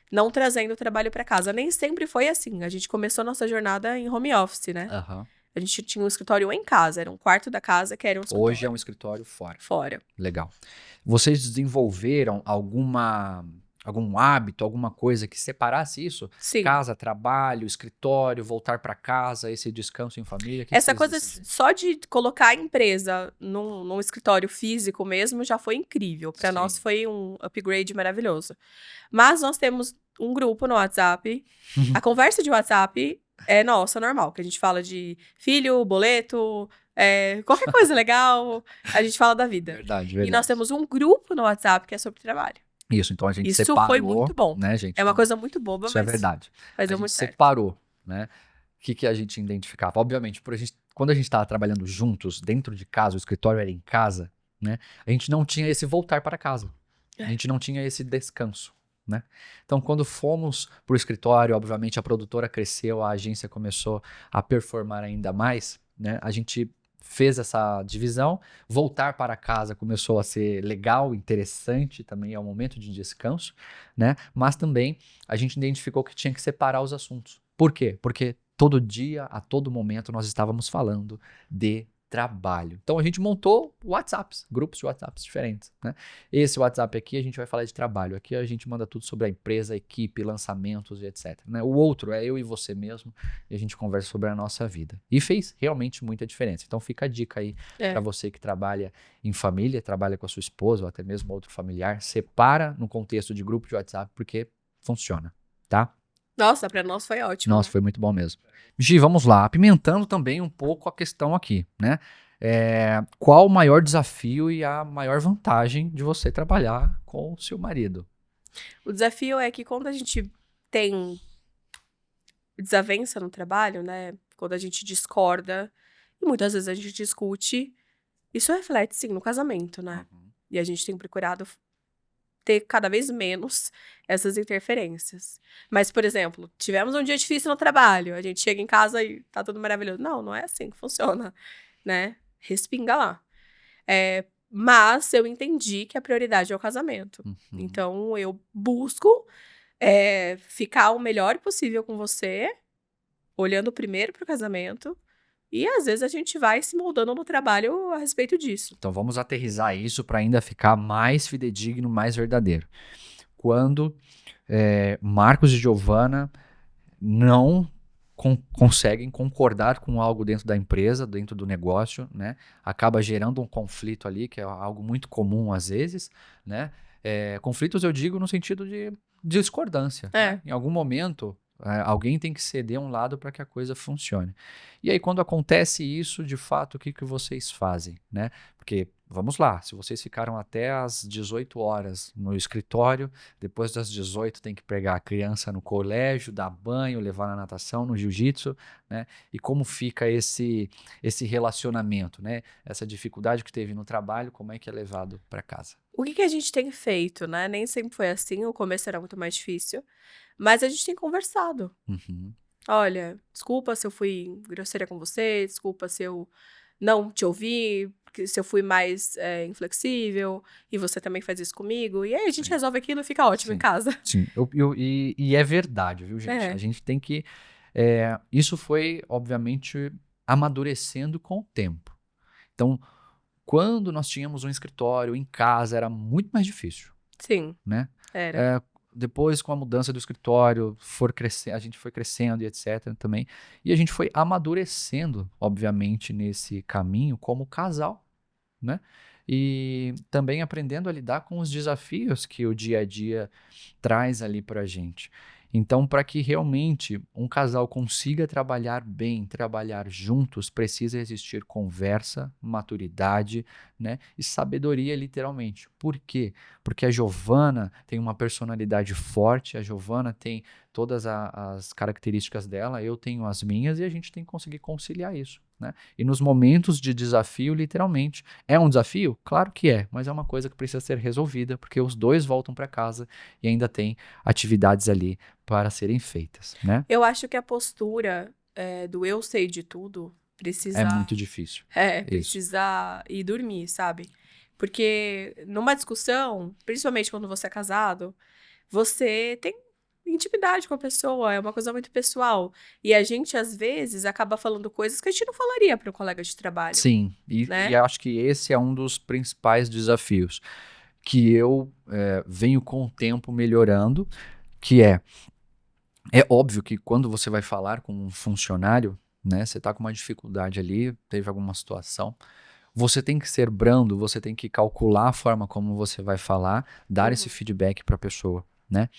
Não trazendo o trabalho pra casa. Nem sempre foi assim. A gente começou nossa jornada em home office, né? Aham. A gente tinha um escritório em casa, era um quarto da casa que era um escritório. Hoje é um escritório fora. Fora. Legal. Vocês desenvolveram algum hábito, alguma coisa que separasse isso? Sim. Casa, trabalho, escritório, voltar para casa, esse descanso em família? Que Essa vocês coisa decidiram? só de colocar a empresa num escritório físico mesmo já foi incrível. Para nós Sim. foi um upgrade maravilhoso. Mas nós temos um grupo no WhatsApp. A conversa de WhatsApp é nossa, normal. Que a gente fala de filho, boleto, qualquer coisa legal. A gente fala da vida. Verdade, E nós verdade. temos um grupo no WhatsApp que é sobre trabalho. Isso, então a gente Isso separou, foi muito bom. né, gente? É uma Então, coisa muito boba, isso é mas verdade. deu A gente muito certo. separou, né? O que a gente identificava? Obviamente, quando a gente estava trabalhando juntos, dentro de casa, o escritório era em casa, né? A gente não tinha esse voltar para casa. A gente não tinha esse descanso, né? Então, quando fomos para o escritório, obviamente a produtora cresceu, a agência começou a performar ainda mais, né? A gente fez essa divisão, voltar para casa começou a ser legal, interessante, também é um momento de descanso, né? Mas também a gente identificou que tinha que separar os assuntos. Por quê? Porque todo dia, a todo momento, nós estávamos falando de trabalho. Então a gente montou WhatsApps, grupos de WhatsApps diferentes, né? Esse WhatsApp aqui a gente vai falar de trabalho, aqui a gente manda tudo sobre a empresa, a equipe, lançamentos e etc, né? O outro é eu e você mesmo e a gente conversa sobre a nossa vida. E fez realmente muita diferença. Então fica a dica aí para você que trabalha em família, trabalha com a sua esposa ou até mesmo outro familiar, separa no contexto de grupo de WhatsApp porque funciona, tá? Nossa, pra nós foi ótimo. Nossa, foi muito bom mesmo. Gi, vamos lá. Apimentando também um pouco a questão aqui, né? Qual o maior desafio e a maior vantagem de você trabalhar com o seu marido? O desafio é que quando a gente tem desavença no trabalho, né? Quando a gente discorda, e muitas vezes a gente discute, isso reflete, sim, no casamento, né? E a gente tem procurado ter cada vez menos essas interferências. Mas, por exemplo, tivemos um dia difícil no trabalho, a gente chega em casa e tá tudo maravilhoso. Não, não é assim que funciona, né? Respinga lá. Mas eu entendi que a prioridade é o casamento. Então, eu busco ficar o melhor possível com você, olhando primeiro pro casamento, e às vezes a gente vai se moldando no trabalho a respeito disso. Então vamos aterrissar isso para ainda ficar mais fidedigno, mais verdadeiro. Quando Marcos e Giovanna não conseguem concordar com algo dentro da empresa, dentro do negócio, né? Acaba gerando um conflito ali, que é algo muito comum às vezes, né? Conflitos eu digo no sentido de discordância. Né? Em algum momento, alguém tem que ceder um lado para que a coisa funcione. E aí, quando acontece isso, de fato, o que vocês fazem, né? Porque, vamos lá, se vocês ficaram até às 18 horas no escritório, depois das 18 tem que pegar a criança no colégio, dar banho, levar na natação, no jiu-jitsu, né? E como fica esse relacionamento, né? Essa dificuldade que teve no trabalho, como é que é levado para casa? O que a gente tem feito, né? Nem sempre foi assim, o começo era muito mais difícil, mas a gente tem conversado. Olha, desculpa se eu fui grosseira com você, desculpa se eu não te ouvi, se eu fui mais inflexível, e você também faz isso comigo. E aí a gente resolve aquilo e fica ótimo em casa. Sim, e é verdade, viu, gente? A gente tem que... isso foi, obviamente, amadurecendo com o tempo. Então, quando nós tínhamos um escritório em casa, era muito mais difícil. Sim, né? era. depois com a mudança do escritório, a gente foi crescendo e etc. também. E a gente foi amadurecendo, obviamente, nesse caminho como casal, né? E também aprendendo a lidar com os desafios que o dia a dia traz ali pra gente. Então, para que realmente um casal consiga trabalhar bem, trabalhar juntos, precisa existir conversa, maturidade, né? E sabedoria, literalmente. Por quê? Porque a Giovana tem uma personalidade forte, a Giovana tem todas as características dela, eu tenho as minhas e a gente tem que conseguir conciliar isso, né? E nos momentos de desafio, literalmente, é um desafio? Claro que é, mas é uma coisa que precisa ser resolvida, porque os dois voltam para casa e ainda tem atividades ali para serem feitas, né? Eu acho que a postura do eu sei de tudo É precisa, muito difícil. Isso. precisa ir dormir, sabe? Porque numa discussão, principalmente quando você é casado, você tem intimidade com a pessoa, é uma coisa muito pessoal. E a gente, às vezes, acaba falando coisas que a gente não falaria para um colega de trabalho, Sim, e né? acho que esse é um dos principais desafios que eu venho com o tempo melhorando, que é óbvio que quando você vai falar com um funcionário, né, você está com uma dificuldade ali, teve alguma situação, você tem que ser brando, você tem que calcular a forma como você vai falar, dar esse Uhum. feedback para a pessoa, né?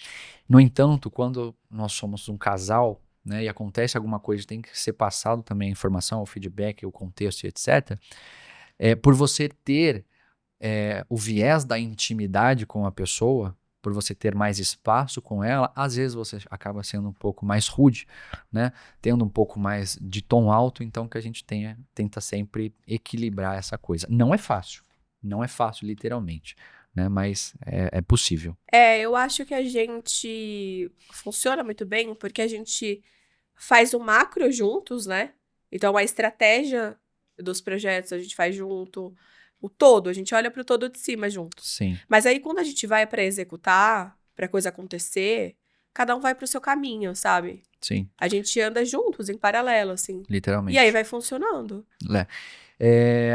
No entanto, quando nós somos um casal, né, e acontece alguma coisa, tem que ser passado também a informação, o feedback, o contexto e etc. Por você ter o viés da intimidade com a pessoa, por você ter mais espaço com ela, às vezes você acaba sendo um pouco mais rude, né? Tendo um pouco mais de tom alto, então que a gente tenta sempre equilibrar essa coisa. Não é fácil literalmente, né? Mas é possível. Eu acho que a gente funciona muito bem porque a gente faz o macro juntos, né? Então, a estratégia dos projetos a gente faz junto, o todo, a gente olha para o todo de cima junto. Sim, Mas aí, quando a gente vai para executar, para coisa acontecer, cada um vai para o seu caminho, sabe? sim, A gente anda juntos, em paralelo, assim. E aí literalmente. vai funcionando.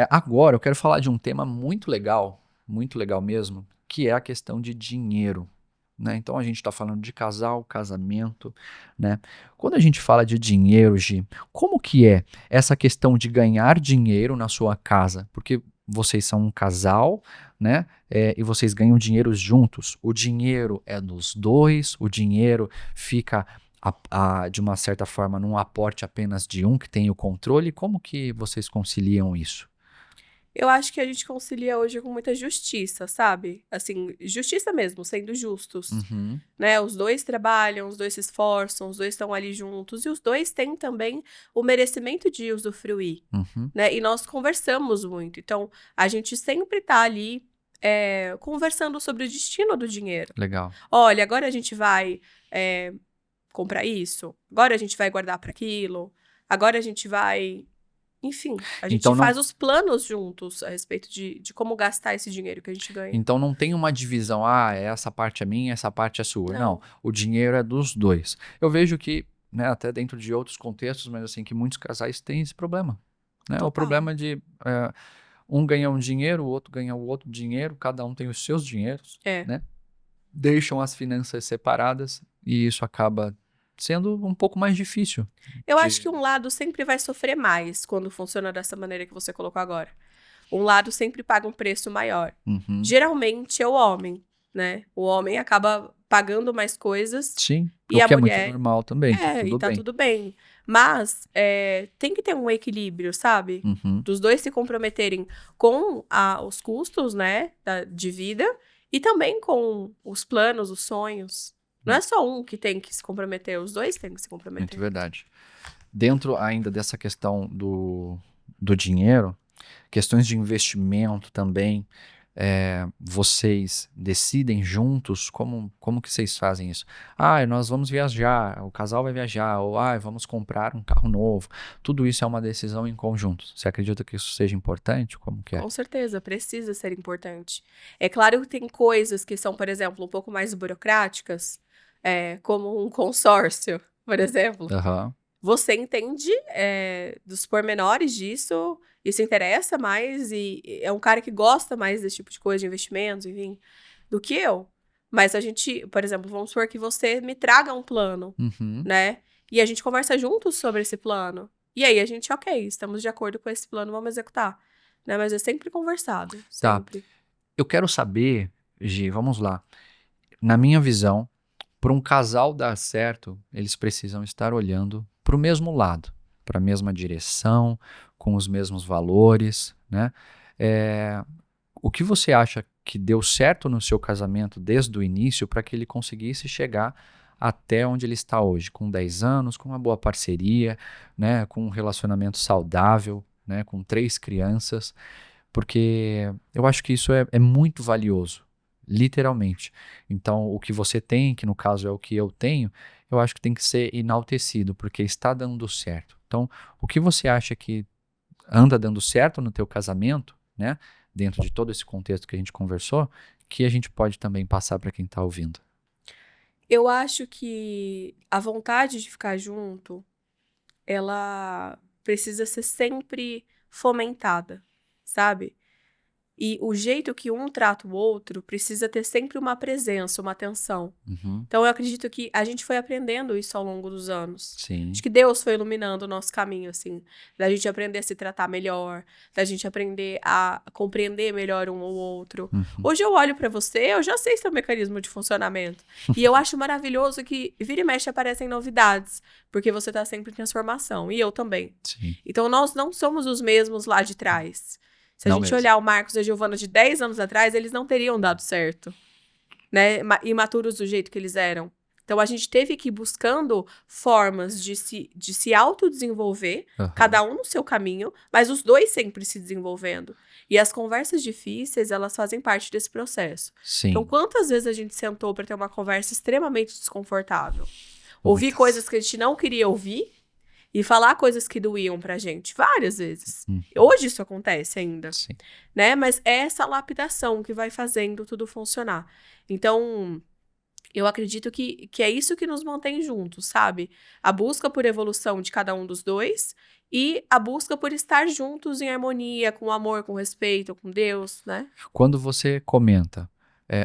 Agora eu quero falar de um tema muito legal mesmo, que é a questão de dinheiro, né? Então a gente está falando de casal, casamento, né? Quando a gente fala de dinheiro, Gi, como que é essa questão de ganhar dinheiro na sua casa? Porque vocês são um casal, né? E vocês ganham dinheiro juntos. O dinheiro é dos dois, o dinheiro fica de uma certa forma num aporte apenas de um que tem o controle. Como que vocês conciliam isso? Eu acho que a gente concilia hoje com muita justiça, sabe? Assim, justiça mesmo, sendo justos, Uhum, né? Os dois trabalham, os dois se esforçam, os dois estão ali juntos e os dois têm também o merecimento de usufruir, uhum, né? E nós conversamos muito. Então, a gente sempre tá ali conversando sobre o destino do dinheiro. legal. Olha, agora a gente vai comprar isso, agora a gente vai guardar para aquilo, agora a gente vai. Enfim, a gente Então não, faz os planos juntos a respeito de como gastar esse dinheiro que a gente ganha. então não tem uma divisão, essa parte é minha, essa parte é sua. Não, Não, o dinheiro é dos dois. Eu vejo que, né, até dentro de outros contextos, mas assim, que muitos casais têm esse problema, né? O total. problema de um ganhar um dinheiro, o outro ganha o outro dinheiro, cada um tem os seus dinheiros, É. né? Deixam as finanças separadas e isso acaba sendo um pouco mais difícil Eu acho de... que um lado sempre vai sofrer mais quando funciona dessa maneira que você colocou agora. Um lado sempre paga um preço maior. Uhum. Geralmente é o homem, né? O homem acaba pagando mais coisas Sim, e o a que é muito mulher. normal também, tá E tudo tá bem. tudo bem. Mas tem que ter um equilíbrio, sabe? Uhum. Dos dois se comprometerem com os custos, né, de vida e também com os planos, os sonhos. Não é só um que tem que se comprometer, os dois têm que se Muito comprometer. verdade. Dentro ainda dessa questão do dinheiro, questões de investimento também, vocês decidem juntos como que vocês fazem isso? Nós vamos viajar, o casal vai viajar, ou vamos comprar um carro novo. Tudo isso é uma decisão em conjunto. Você acredita que isso seja importante? Como que é? Com certeza, precisa ser importante. É claro que tem coisas que são, por exemplo, um pouco mais burocráticas, como um consórcio, por exemplo. Aham. Você entende dos pormenores disso e se interessa mais e é um cara que gosta mais desse tipo de coisa, de investimentos, enfim, do que eu. Mas a gente, por exemplo, vamos supor que você me traga um plano, Uhum. né? E a gente conversa juntos sobre esse plano. E aí a gente, ok, estamos de acordo com esse plano, vamos executar. Né? Mas é sempre conversado, Tá. sempre. Eu quero saber, Gi, vamos lá. Na minha visão, para um casal dar certo, eles precisam estar olhando para o mesmo lado, para a mesma direção, com os mesmos valores, né? É, o que você acha que deu certo no seu casamento desde o início para que ele conseguisse chegar até onde ele está hoje, com 10 anos, com uma boa parceria, né, com um relacionamento saudável, né, com 3 crianças? Porque eu acho que isso é muito valioso, literalmente. Então, o que você tem, que no caso é o que eu tenho, eu acho que tem que ser enaltecido, porque está dando certo. Então, o que você acha que anda dando certo no teu casamento, né? Dentro de todo esse contexto que a gente conversou, que a gente pode também passar para quem está ouvindo. Eu acho que a vontade de ficar junto, ela precisa ser sempre fomentada, sabe? E o jeito que um trata o outro precisa ter sempre uma presença, uma atenção. Uhum. Então, eu acredito que a gente foi aprendendo isso ao longo dos anos. Sim. Acho que Deus foi iluminando o nosso caminho, assim, da gente aprender a se tratar melhor, da gente aprender a compreender melhor um ao outro. Uhum. Hoje eu olho pra você, eu já sei seu mecanismo de funcionamento. E eu acho maravilhoso que vira e mexe aparecem novidades, porque você tá sempre em transformação, e eu também. Sim. Então, nós não somos os mesmos lá de trás. Se a Não gente mesmo. olhar o Marcos e a Giovana de 10 anos atrás, eles não teriam dado certo, né? Imaturos do jeito que eles eram. Então, a gente teve que ir buscando formas de se autodesenvolver, Uhum. cada um no seu caminho, mas os dois sempre se desenvolvendo. E as conversas difíceis, elas fazem parte desse processo. Sim. Então, quantas vezes a gente sentou para ter uma conversa extremamente desconfortável? Ouvir coisas que a gente não queria ouvir e falar coisas que doíam pra gente, várias vezes. Hoje isso acontece ainda, Sim. né? Mas é essa lapidação que vai fazendo tudo funcionar. Então, eu acredito que é isso que nos mantém juntos, sabe? A busca por evolução de cada um dos dois e a busca por estar juntos em harmonia, com amor, com respeito, com Deus, né? Quando você comenta,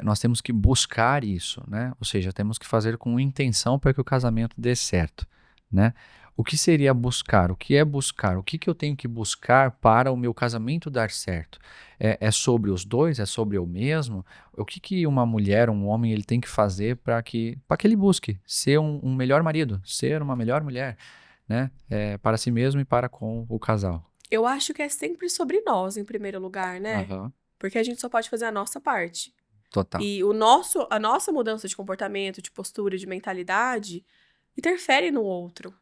nós temos que buscar isso, né? Ou seja, temos que fazer com intenção para que o casamento dê certo, né? O que seria buscar? O que é buscar? O que eu tenho que buscar para o meu casamento dar certo? É sobre os dois? É sobre eu mesmo? O que uma mulher, um homem, ele tem que fazer para que ele busque ser um melhor marido, ser uma melhor mulher, né? Para si mesmo e para com o casal. Eu acho que é sempre sobre nós, em primeiro lugar, né? Aham. Porque a gente só pode fazer a nossa parte. Total. E a nossa mudança de comportamento, de postura, de mentalidade, interfere no outro.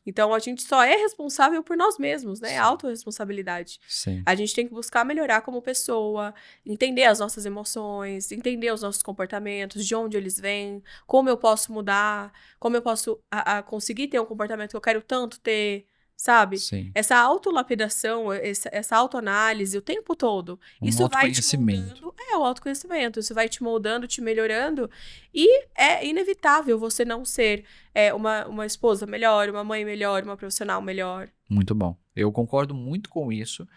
Então, a gente só é responsável por nós mesmos, né? Sim. É autorresponsabilidade. Sim. A gente tem que buscar melhorar como pessoa, entender as nossas emoções, entender os nossos comportamentos, de onde eles vêm, como eu posso mudar, como eu posso conseguir ter um comportamento que eu quero tanto ter, sabe? Sim. Essa autolapidação, essa autoanálise o tempo todo, isso vai te Autoconhecimento. moldando. É o autoconhecimento, isso vai te moldando, te melhorando. E é inevitável você não ser uma esposa melhor, uma mãe melhor, uma profissional melhor. Muito bom. Eu concordo muito com isso,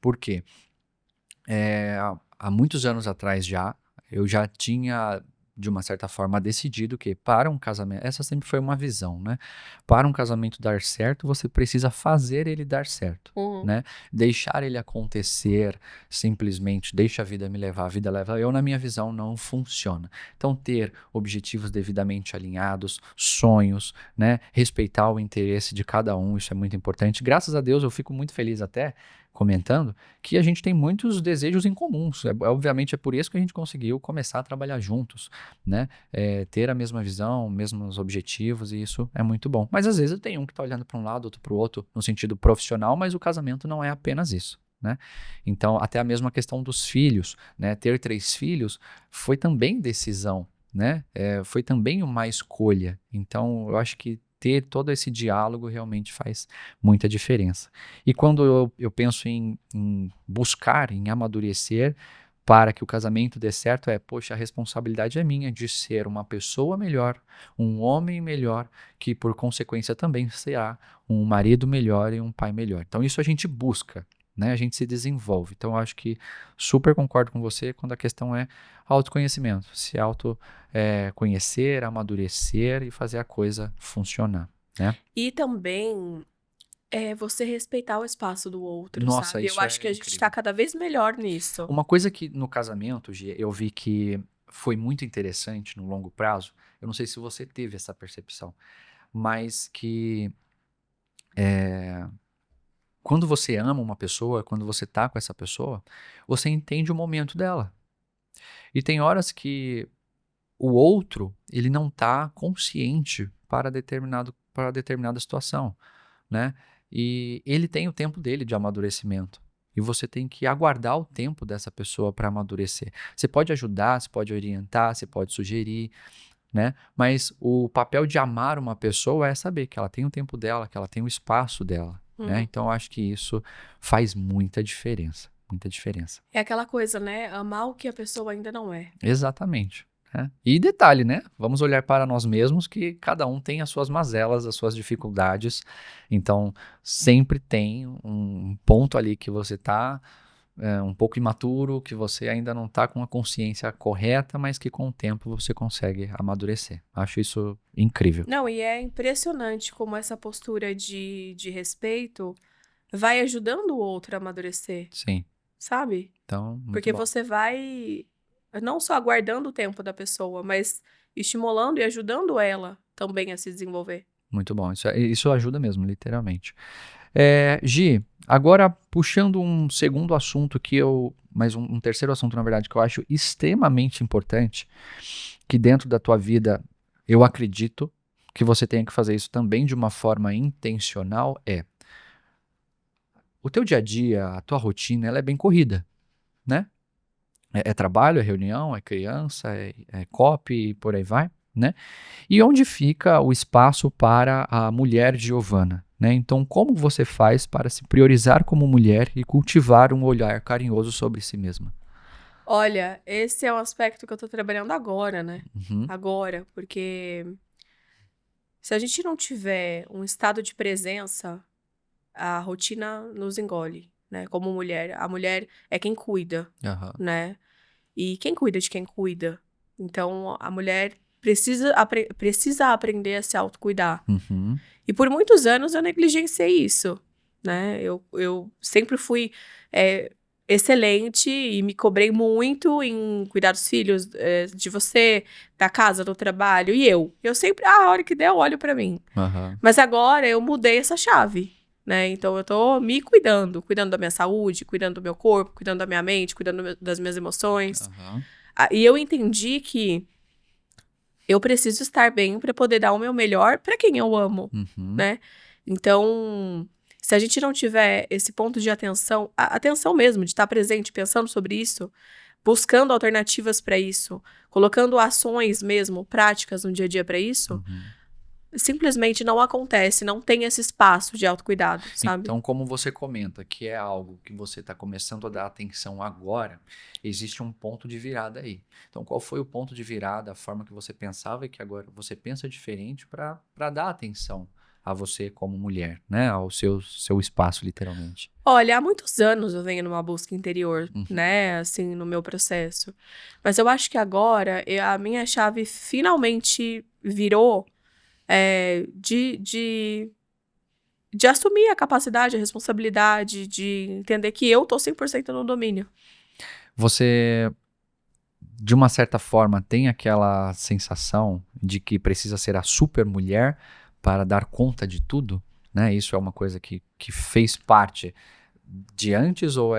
porque há muitos anos atrás eu já tinha, de uma certa forma, decidido que para um casamento, essa sempre foi uma visão, né? Para um casamento dar certo, você precisa fazer ele dar certo, né? Deixar ele acontecer, simplesmente, deixa a vida me levar, a vida leva eu, na minha visão, não funciona. Então, ter objetivos devidamente alinhados, sonhos, né? Respeitar o interesse de cada um, isso é muito importante. Graças a Deus, eu fico muito feliz até, comentando, que a gente tem muitos desejos em comuns. Obviamente é por isso que a gente conseguiu começar a trabalhar juntos, né? Ter a mesma visão, mesmos objetivos, e isso é muito bom. Mas às vezes tem um que está olhando para um lado, outro para o outro, no sentido profissional, mas o casamento não é apenas isso, né? Então, até a mesma questão dos filhos, né? Ter 3 filhos foi também decisão, né? Foi também uma escolha. Então, eu acho que ter todo esse diálogo realmente faz muita diferença. E quando eu penso em buscar, em amadurecer para que o casamento dê certo, poxa, a responsabilidade é minha de ser uma pessoa melhor, um homem melhor, que por consequência também será um marido melhor e um pai melhor. Então isso a gente busca, né? A gente se desenvolve. Então, eu acho que super concordo com você quando a questão é autoconhecimento. Se conhecer, amadurecer e fazer a coisa funcionar, né? E também você respeitar o espaço do outro, Nossa, sabe? Eu isso acho é que a gente incrível. tá cada vez melhor nisso. Uma coisa que no casamento, Gi, eu vi que foi muito interessante no longo prazo, eu não sei se você teve essa percepção, mas que quando você ama uma pessoa, quando você tá com essa pessoa, você entende o momento dela. E tem horas que o outro, ele não tá consciente para determinada situação, né? E ele tem o tempo dele de amadurecimento. E você tem que aguardar o tempo dessa pessoa para amadurecer. Você pode ajudar, você pode orientar, você pode sugerir, né? Mas o papel de amar uma pessoa é saber que ela tem o tempo dela, que ela tem o espaço dela, né? Uhum. Então eu acho que isso faz muita diferença, muita diferença. É aquela coisa, né? Amar o que a pessoa ainda não é. Exatamente. Né? E detalhe, né? Vamos olhar para nós mesmos que cada um tem as suas mazelas, as suas dificuldades. Então, sempre tem um ponto ali que você está um pouco imaturo, que você ainda não está com a consciência correta, mas que com o tempo você consegue amadurecer. Acho isso incrível. Não, e é impressionante como essa postura de respeito vai ajudando o outro a amadurecer, Sim. sabe? Então, muito Porque bom. você vai não só aguardando o tempo da pessoa, mas estimulando e ajudando ela também a se desenvolver. Muito bom. Isso ajuda mesmo, literalmente. Gi, agora puxando um segundo assunto mas um terceiro assunto, na verdade, que eu acho extremamente importante, que dentro da tua vida eu acredito que você tenha que fazer isso também de uma forma intencional, o teu dia a dia, a tua rotina, ela é bem corrida, né? É trabalho, é reunião, é criança, é copy e por aí vai, né? E onde fica o espaço para a mulher Giovana, né? Então, como você faz para se priorizar como mulher e cultivar um olhar carinhoso sobre si mesma? Olha, esse é um aspecto que eu tô trabalhando agora, né? Uhum, Agora, porque se a gente não tiver um estado de presença, a rotina nos engole, né? Como mulher. A mulher é quem cuida, aham, né? E quem cuida de quem cuida? Então, a mulher precisa aprender a se autocuidar. uhum, E por muitos anos eu negligenciei isso, né? Eu sempre fui excelente e me cobrei muito em cuidar dos filhos, de você, da casa, do trabalho. E eu sempre, a hora que der, eu olho pra mim. aham, Mas agora eu mudei essa chave, né? Então eu tô me cuidando da minha saúde, cuidando do meu corpo, cuidando da minha mente, cuidando das minhas emoções. aham, E eu entendi que eu preciso estar bem para poder dar o meu melhor para quem eu amo, uhum. né? Então, se a gente não tiver esse ponto de atenção, atenção mesmo, de estar presente, pensando sobre isso, buscando alternativas para isso, colocando ações mesmo, práticas no dia a dia para isso, Uhum. simplesmente não acontece, não tem esse espaço de autocuidado, sabe? Então, como você comenta que é algo que você está começando a dar atenção agora, existe um ponto de virada aí. Então, qual foi o ponto de virada, a forma que você pensava e que agora você pensa diferente para dar atenção a você como mulher, né? Ao seu espaço, literalmente. Olha, há muitos anos eu venho numa busca interior, Uhum. né, assim, no meu processo. Mas eu acho que agora a minha chave finalmente virou de assumir a capacidade, a responsabilidade, de entender que eu tô 100% no domínio. Você, de uma certa forma, tem aquela sensação de que precisa ser a super mulher para dar conta de tudo, né? Isso é uma coisa que fez parte de antes ou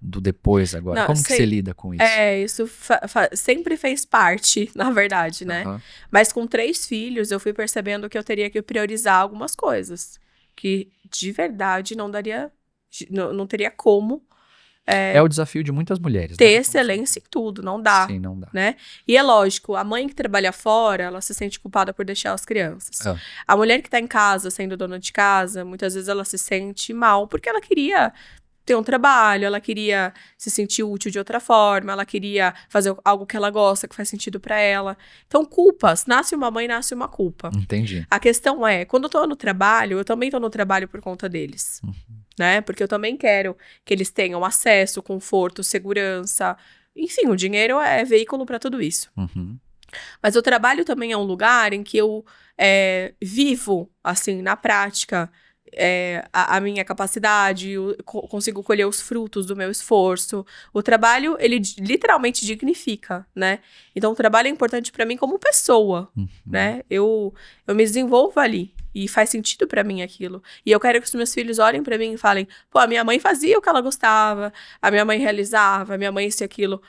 do depois agora? Não, Como que você sei, lida com isso? isso sempre fez parte, na verdade, né? Aham, Mas com 3 filhos, eu fui percebendo que eu teria que priorizar algumas coisas. Que, de verdade, não daria... Não teria como é o desafio de muitas mulheres, ter né? excelência em tudo, não dá, Sim, não dá. né? E é lógico, a mãe que trabalha fora, ela se sente culpada por deixar as crianças. Ah, A mulher que tá em casa, sendo dona de casa, muitas vezes ela se sente mal, porque ela queria ter um trabalho, ela queria se sentir útil de outra forma, ela queria fazer algo que ela gosta, que faz sentido pra ela. Então, culpas, nasce uma mãe, nasce uma culpa. entendi. A questão é, quando eu tô no trabalho, eu também tô no trabalho por conta deles. né? Porque eu também quero que eles tenham acesso, conforto, segurança. Enfim, o dinheiro é veículo para tudo isso. Uhum. Mas o trabalho também é um lugar em que eu vivo, assim, na prática, a minha capacidade, consigo colher os frutos do meu esforço. O trabalho, ele literalmente dignifica, né? Então, o trabalho é importante para mim como pessoa, né? Eu me desenvolvo ali. E faz sentido pra mim aquilo. E eu quero que os meus filhos olhem pra mim e falem: pô, a minha mãe fazia o que ela gostava, a minha mãe realizava, a minha mãe isso e aquilo.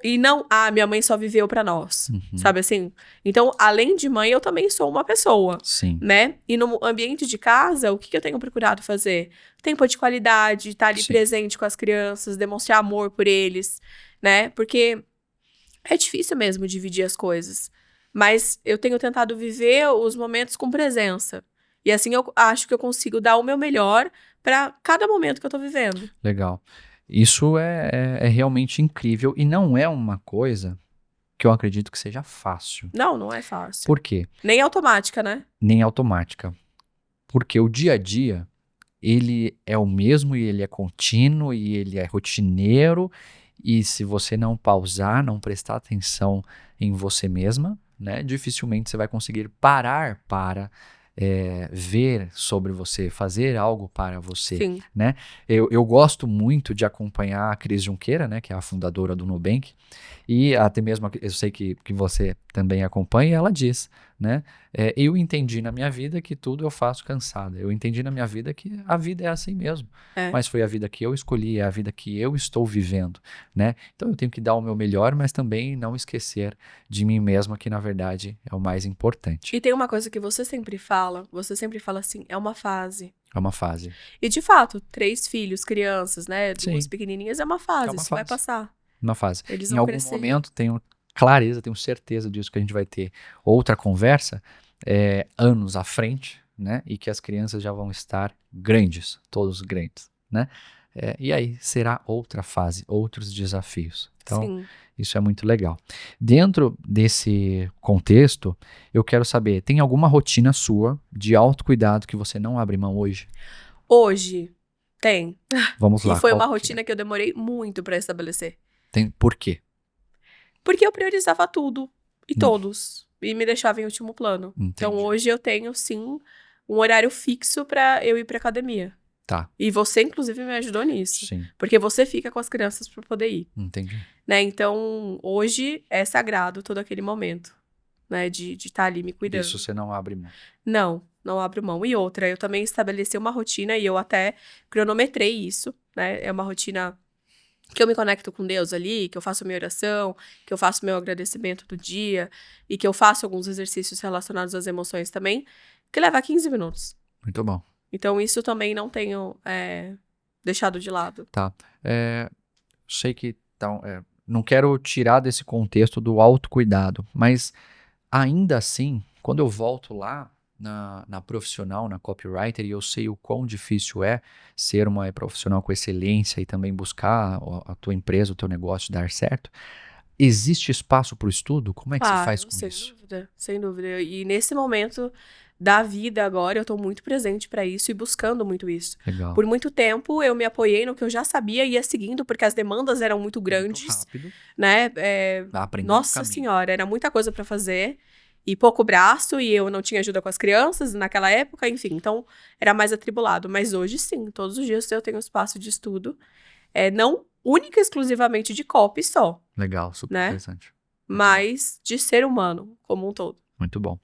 E não, minha mãe só viveu pra nós, sabe assim? Então, além de mãe, eu também sou uma pessoa, Sim. né? E no ambiente de casa, o que eu tenho procurado fazer? Tempo de qualidade, estar ali Sim. presente com as crianças, demonstrar amor por eles, né? Porque é difícil mesmo dividir as coisas. Mas eu tenho tentado viver os momentos com presença. E assim eu acho que eu consigo dar o meu melhor pra cada momento que eu tô vivendo. Legal. Isso é realmente incrível e não é uma coisa que eu acredito que seja fácil. Não é fácil. Por quê? Nem automática, né? Nem automática. Porque o dia a dia, ele é o mesmo e ele é contínuo e ele é rotineiro. E se você não pausar, não prestar atenção em você mesma, né, dificilmente você vai conseguir parar para ver sobre você, fazer algo para você. Sim. Né? Eu gosto muito de acompanhar a Cris Junqueira, né, que é a fundadora do Nubank, e até mesmo eu sei que você também acompanha, e ela diz, né, eu entendi na minha vida que tudo eu faço cansada, eu entendi na minha vida que a vida é assim mesmo, mas foi a vida que eu escolhi, é a vida que eu estou vivendo, né, então eu tenho que dar o meu melhor, mas também não esquecer de mim mesma, que na verdade é o mais importante. E tem uma coisa que você sempre fala assim, é uma fase. É uma fase. E de fato, 3 filhos, crianças, né, Sim. 2 pequenininhas, é uma fase, É uma isso vai fase. passar. Uma fase. Eles Em vão algum crescer. momento, tenho clareza, tenho certeza disso, que a gente vai ter outra conversa anos à frente, né? E que as crianças já vão estar grandes, todos grandes, né? E aí será outra fase, outros desafios. Então, Sim. isso é muito legal. Dentro desse contexto, eu quero saber, tem alguma rotina sua de autocuidado que você não abre mão hoje? Hoje, tem. Vamos lá. E foi qual uma que é? rotina que eu demorei muito pra estabelecer. Por quê? Porque eu priorizava tudo e todos. E me deixava em último plano. Entendi. Então hoje eu tenho, sim, um horário fixo pra eu ir pra academia. Tá. E você, inclusive, me ajudou nisso. Sim. Porque você fica com as crianças pra poder ir. Entendi. Né? Então, hoje é sagrado todo aquele momento, né? De estar ali me cuidando. Isso você não abre mão. Não abro mão. E outra, eu também estabeleci uma rotina e eu até cronometrei isso, né? É uma rotina que eu me conecto com Deus ali, que eu faço minha oração, que eu faço meu agradecimento do dia e que eu faço alguns exercícios relacionados às emoções também, que leva 15 minutos. Muito bom. Então, isso também não tenho deixado de lado. Tá. Sei que não quero tirar desse contexto do autocuidado, mas ainda assim, quando eu volto lá na profissional, na copywriter, e eu sei o quão difícil é ser uma profissional com excelência e também buscar a tua empresa, o teu negócio dar certo, existe espaço para o estudo? Como é que você faz com isso? Sem dúvida. E nesse momento da vida agora, eu tô muito presente pra isso e buscando muito isso. Legal. Por muito tempo, eu me apoiei no que eu já sabia e ia seguindo, porque as demandas eram muito grandes. Muito rápido. Né? Aprendendo Nossa senhora, era muita coisa pra fazer. E pouco braço, e eu não tinha ajuda com as crianças naquela época, enfim. Então, era mais atribulado. Mas hoje, sim, todos os dias eu tenho espaço de estudo. Não única e exclusivamente de copy só. Legal, super né? interessante. Mas de ser humano como um todo. Muito bom.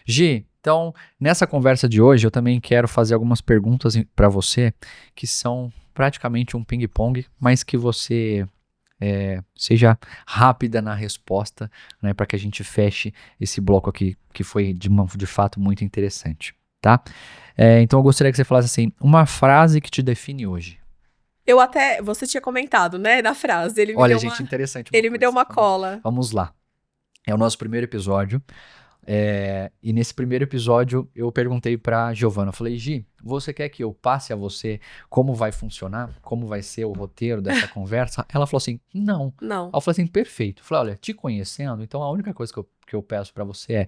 Gi, então, nessa conversa de hoje, eu também quero fazer algumas perguntas para você que são praticamente um ping-pong, mas que você seja rápida na resposta, né, para que a gente feche esse bloco aqui, que foi de fato muito interessante, tá? Então, eu gostaria que você falasse assim, uma frase que te define hoje. Você tinha comentado, né, na frase. Ele me Olha, deu gente, interessante. Ele me deu uma cola. Vamos lá. É o nosso primeiro episódio. E nesse primeiro episódio eu perguntei pra Giovana, eu falei, Gi, você quer que eu passe a você como vai funcionar, como vai ser o roteiro dessa conversa? Ela falou assim, não. Não. Eu falei assim, perfeito. Eu falei, olha, te conhecendo, então a única coisa que eu peço pra você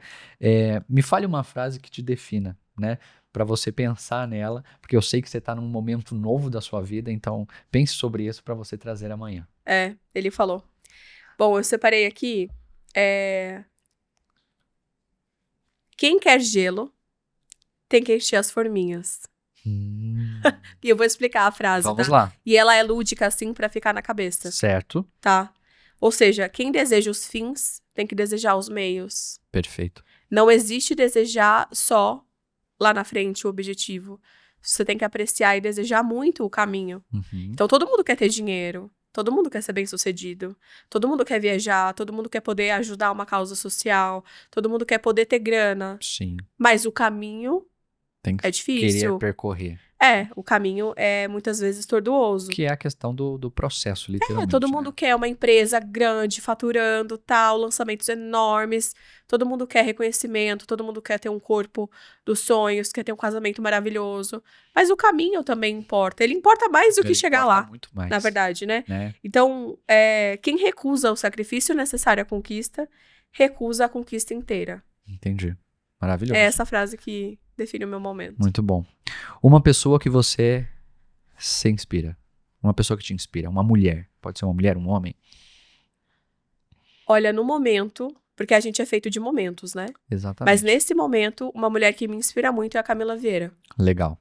me fale uma frase que te defina, né? Para você pensar nela, porque eu sei que você está num momento novo da sua vida, então pense sobre isso para você trazer amanhã. Ele falou. Bom, eu separei aqui. Quem quer gelo tem que encher as forminhas. E eu vou explicar a frase, Vamos tá? lá. E ela é lúdica, assim, pra ficar na cabeça, Certo. tá? Ou seja, quem deseja os fins tem que desejar os meios. Perfeito. Não existe desejar só lá na frente o objetivo. Você tem que apreciar e desejar muito o caminho. Uhum. Então, todo mundo quer ter dinheiro. Todo mundo quer ser bem-sucedido. Todo mundo quer viajar. Todo mundo quer poder ajudar uma causa social. Todo mundo quer poder ter grana. Sim. Mas o caminho Tem que é difícil. querer percorrer. O caminho é muitas vezes tortuoso. Que é a questão do processo, literalmente. Todo mundo quer uma empresa grande, faturando, tal, lançamentos enormes. Todo mundo quer reconhecimento, todo mundo quer ter um corpo dos sonhos, quer ter um casamento maravilhoso. Mas o caminho também importa. Ele importa mais do que chegar lá, muito mais, na verdade, né? né? Então, quem recusa o sacrifício necessário à conquista, recusa a conquista inteira. Entendi. Maravilhoso. É essa frase que define o meu momento. Muito bom. Uma pessoa que você se inspira. Uma pessoa que te inspira. Uma mulher. Pode ser uma mulher, um homem. Olha, no momento, porque a gente é feito de momentos, né? Exatamente. Mas nesse momento, uma mulher que me inspira muito é a Camila Vieira. Legal.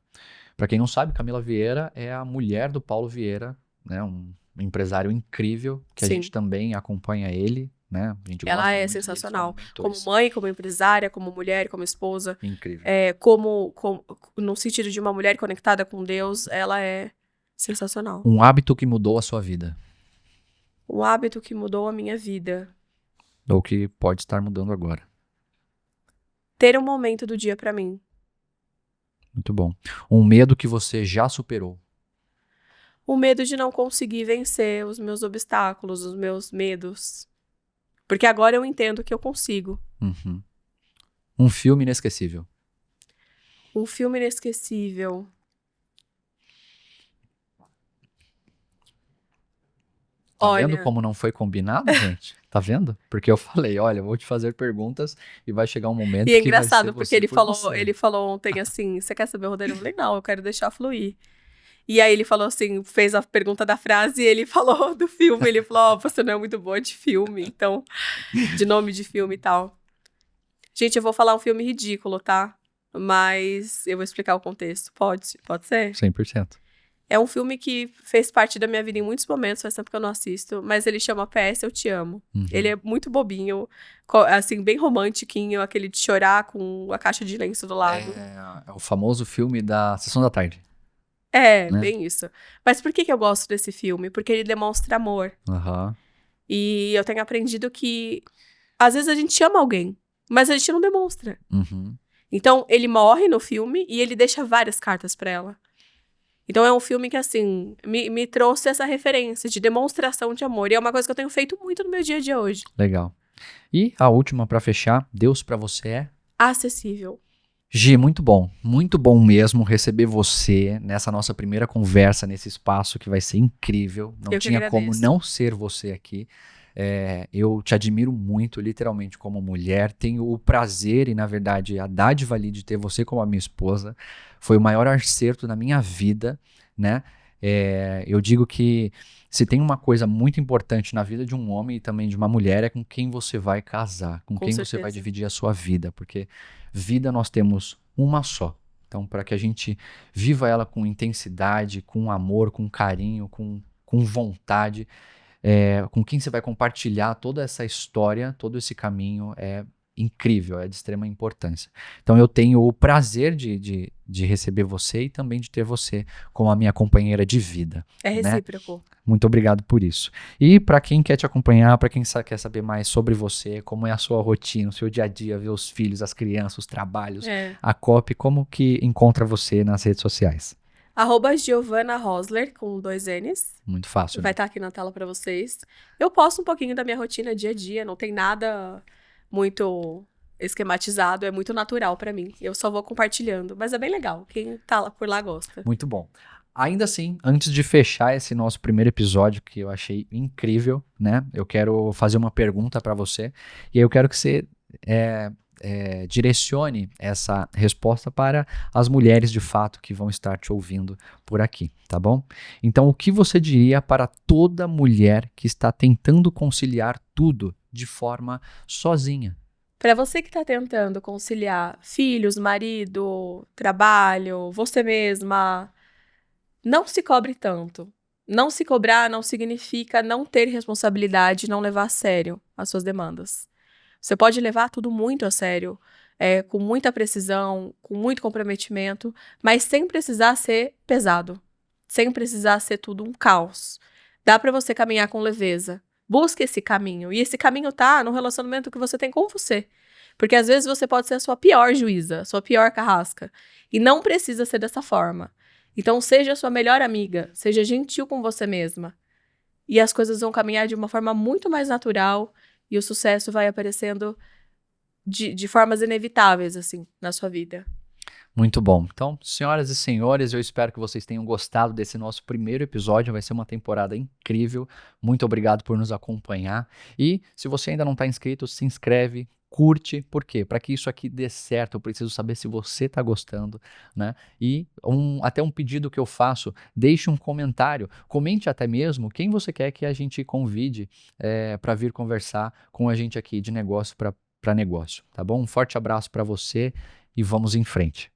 Pra quem não sabe, Camila Vieira é a mulher do Paulo Vieira, né? Um empresário incrível, que a Sim. gente também acompanha ele, né? A gente Ela gosta é muito dele, sensacional. como Como mentores. mãe, como empresária, como mulher, como esposa. Incrível. No sentido de uma mulher conectada com Deus, ela é sensacional. Um hábito que mudou a sua vida. Um hábito que mudou a minha vida. Ou que pode estar mudando agora. Ter um momento do dia pra mim. Muito bom. Um medo que você já superou. O medo de não conseguir vencer os meus obstáculos, os meus medos. Porque agora eu entendo que eu consigo. Uhum. Um filme inesquecível. Um filme inesquecível. Tá Olha, vendo como não foi combinado, gente? Tá vendo? Porque eu falei, olha, eu vou te fazer perguntas e vai chegar um momento e é que vai engraçado, ser porque você ele por falou, você. ele falou ontem assim, você quer saber o roteiro? Eu falei, não, eu quero deixar fluir. E aí ele falou assim, fez a pergunta da frase e ele falou do filme. Ele falou, você não é muito boa de filme, então, de nome de filme e tal. Gente, eu vou falar um filme ridículo, tá? Mas eu vou explicar o contexto. Pode ser? 100%. É um filme que fez parte da minha vida em muitos momentos, faz tempo que eu não assisto, mas ele chama PS Eu Te Amo. Uhum. Ele é muito bobinho, assim, bem romantiquinho, aquele de chorar com a caixa de lenço do lado. É o famoso filme da Sessão da Tarde. É, né? bem isso. Mas por que eu gosto desse filme? Porque ele demonstra amor. Aham. E eu tenho aprendido que, às vezes, a gente ama alguém, mas a gente não demonstra. Uhum. Então, ele morre no filme e ele deixa várias cartas pra ela. Então, é um filme que, assim, me trouxe essa referência de demonstração de amor. E é uma coisa que eu tenho feito muito no meu dia a dia hoje. Legal. E a última pra fechar, Deus pra você é? Acessível. Gi, muito bom mesmo receber você nessa nossa primeira conversa, nesse espaço que vai ser incrível. Não Eu que tinha como agradeço. não ser você aqui. Eu te admiro muito, literalmente, como mulher. Tenho o prazer e, na verdade, a dádiva ali de ter você como a minha esposa. Foi o maior acerto na minha vida, né? Eu digo que se tem uma coisa muito importante na vida de um homem e também de uma mulher é com quem você vai casar, com quem você certeza. vai dividir a sua vida, porque vida nós temos uma só. Então, para que a gente viva ela com intensidade, com amor, com carinho, com vontade, com quem você vai compartilhar toda essa história, todo esse caminho, é incrível, é de extrema importância. Então eu tenho o prazer de receber você e também de ter você como a minha companheira de vida. É né? recíproco. Muito obrigado por isso. E para quem quer te acompanhar, para quem quer saber mais sobre você, como é a sua rotina, o seu dia a dia, ver os filhos, as crianças, os trabalhos, a COP, como que encontra você nas redes sociais? @Giovana Rosler, com 2 N's. Muito fácil. Vai né? estar aqui na tela pra vocês. Eu posto um pouquinho da minha rotina dia a dia, não tem nada muito esquematizado, é muito natural pra mim. Eu só vou compartilhando, mas é bem legal. Quem tá lá por lá gosta. Muito bom. Ainda assim, antes de fechar esse nosso primeiro episódio, que eu achei incrível, né? Eu quero fazer uma pergunta para você. E aí eu quero que você direcione essa resposta para as mulheres de fato que vão estar te ouvindo por aqui, tá bom? Então, o que você diria para toda mulher que está tentando conciliar tudo de forma sozinha? Para você que está tentando conciliar filhos, marido, trabalho, você mesma, não se cobre tanto. Não se cobrar não significa não ter responsabilidade, não levar a sério as suas demandas. Você pode levar tudo muito a sério, com muita precisão, com muito comprometimento, mas sem precisar ser pesado, sem precisar ser tudo um caos. Dá para você caminhar com leveza. Busque esse caminho. E esse caminho tá no relacionamento que você tem com você. Porque às vezes você pode ser a sua pior juíza, a sua pior carrasca. E não precisa ser dessa forma. Então seja a sua melhor amiga, seja gentil com você mesma. E as coisas vão caminhar de uma forma muito mais natural e o sucesso vai aparecendo de formas inevitáveis, assim, na sua vida. Muito bom. Então, senhoras e senhores, eu espero que vocês tenham gostado desse nosso primeiro episódio. Vai ser uma temporada incrível. Muito obrigado por nos acompanhar. E se você ainda não está inscrito, se inscreve, curte. Por quê? Para que isso aqui dê certo, eu preciso saber se você está gostando, né? E até um pedido que eu faço, deixe um comentário. Comente até mesmo quem você quer que a gente convide para vir conversar com a gente aqui de negócio para negócio, tá bom? Um forte abraço para você e vamos em frente.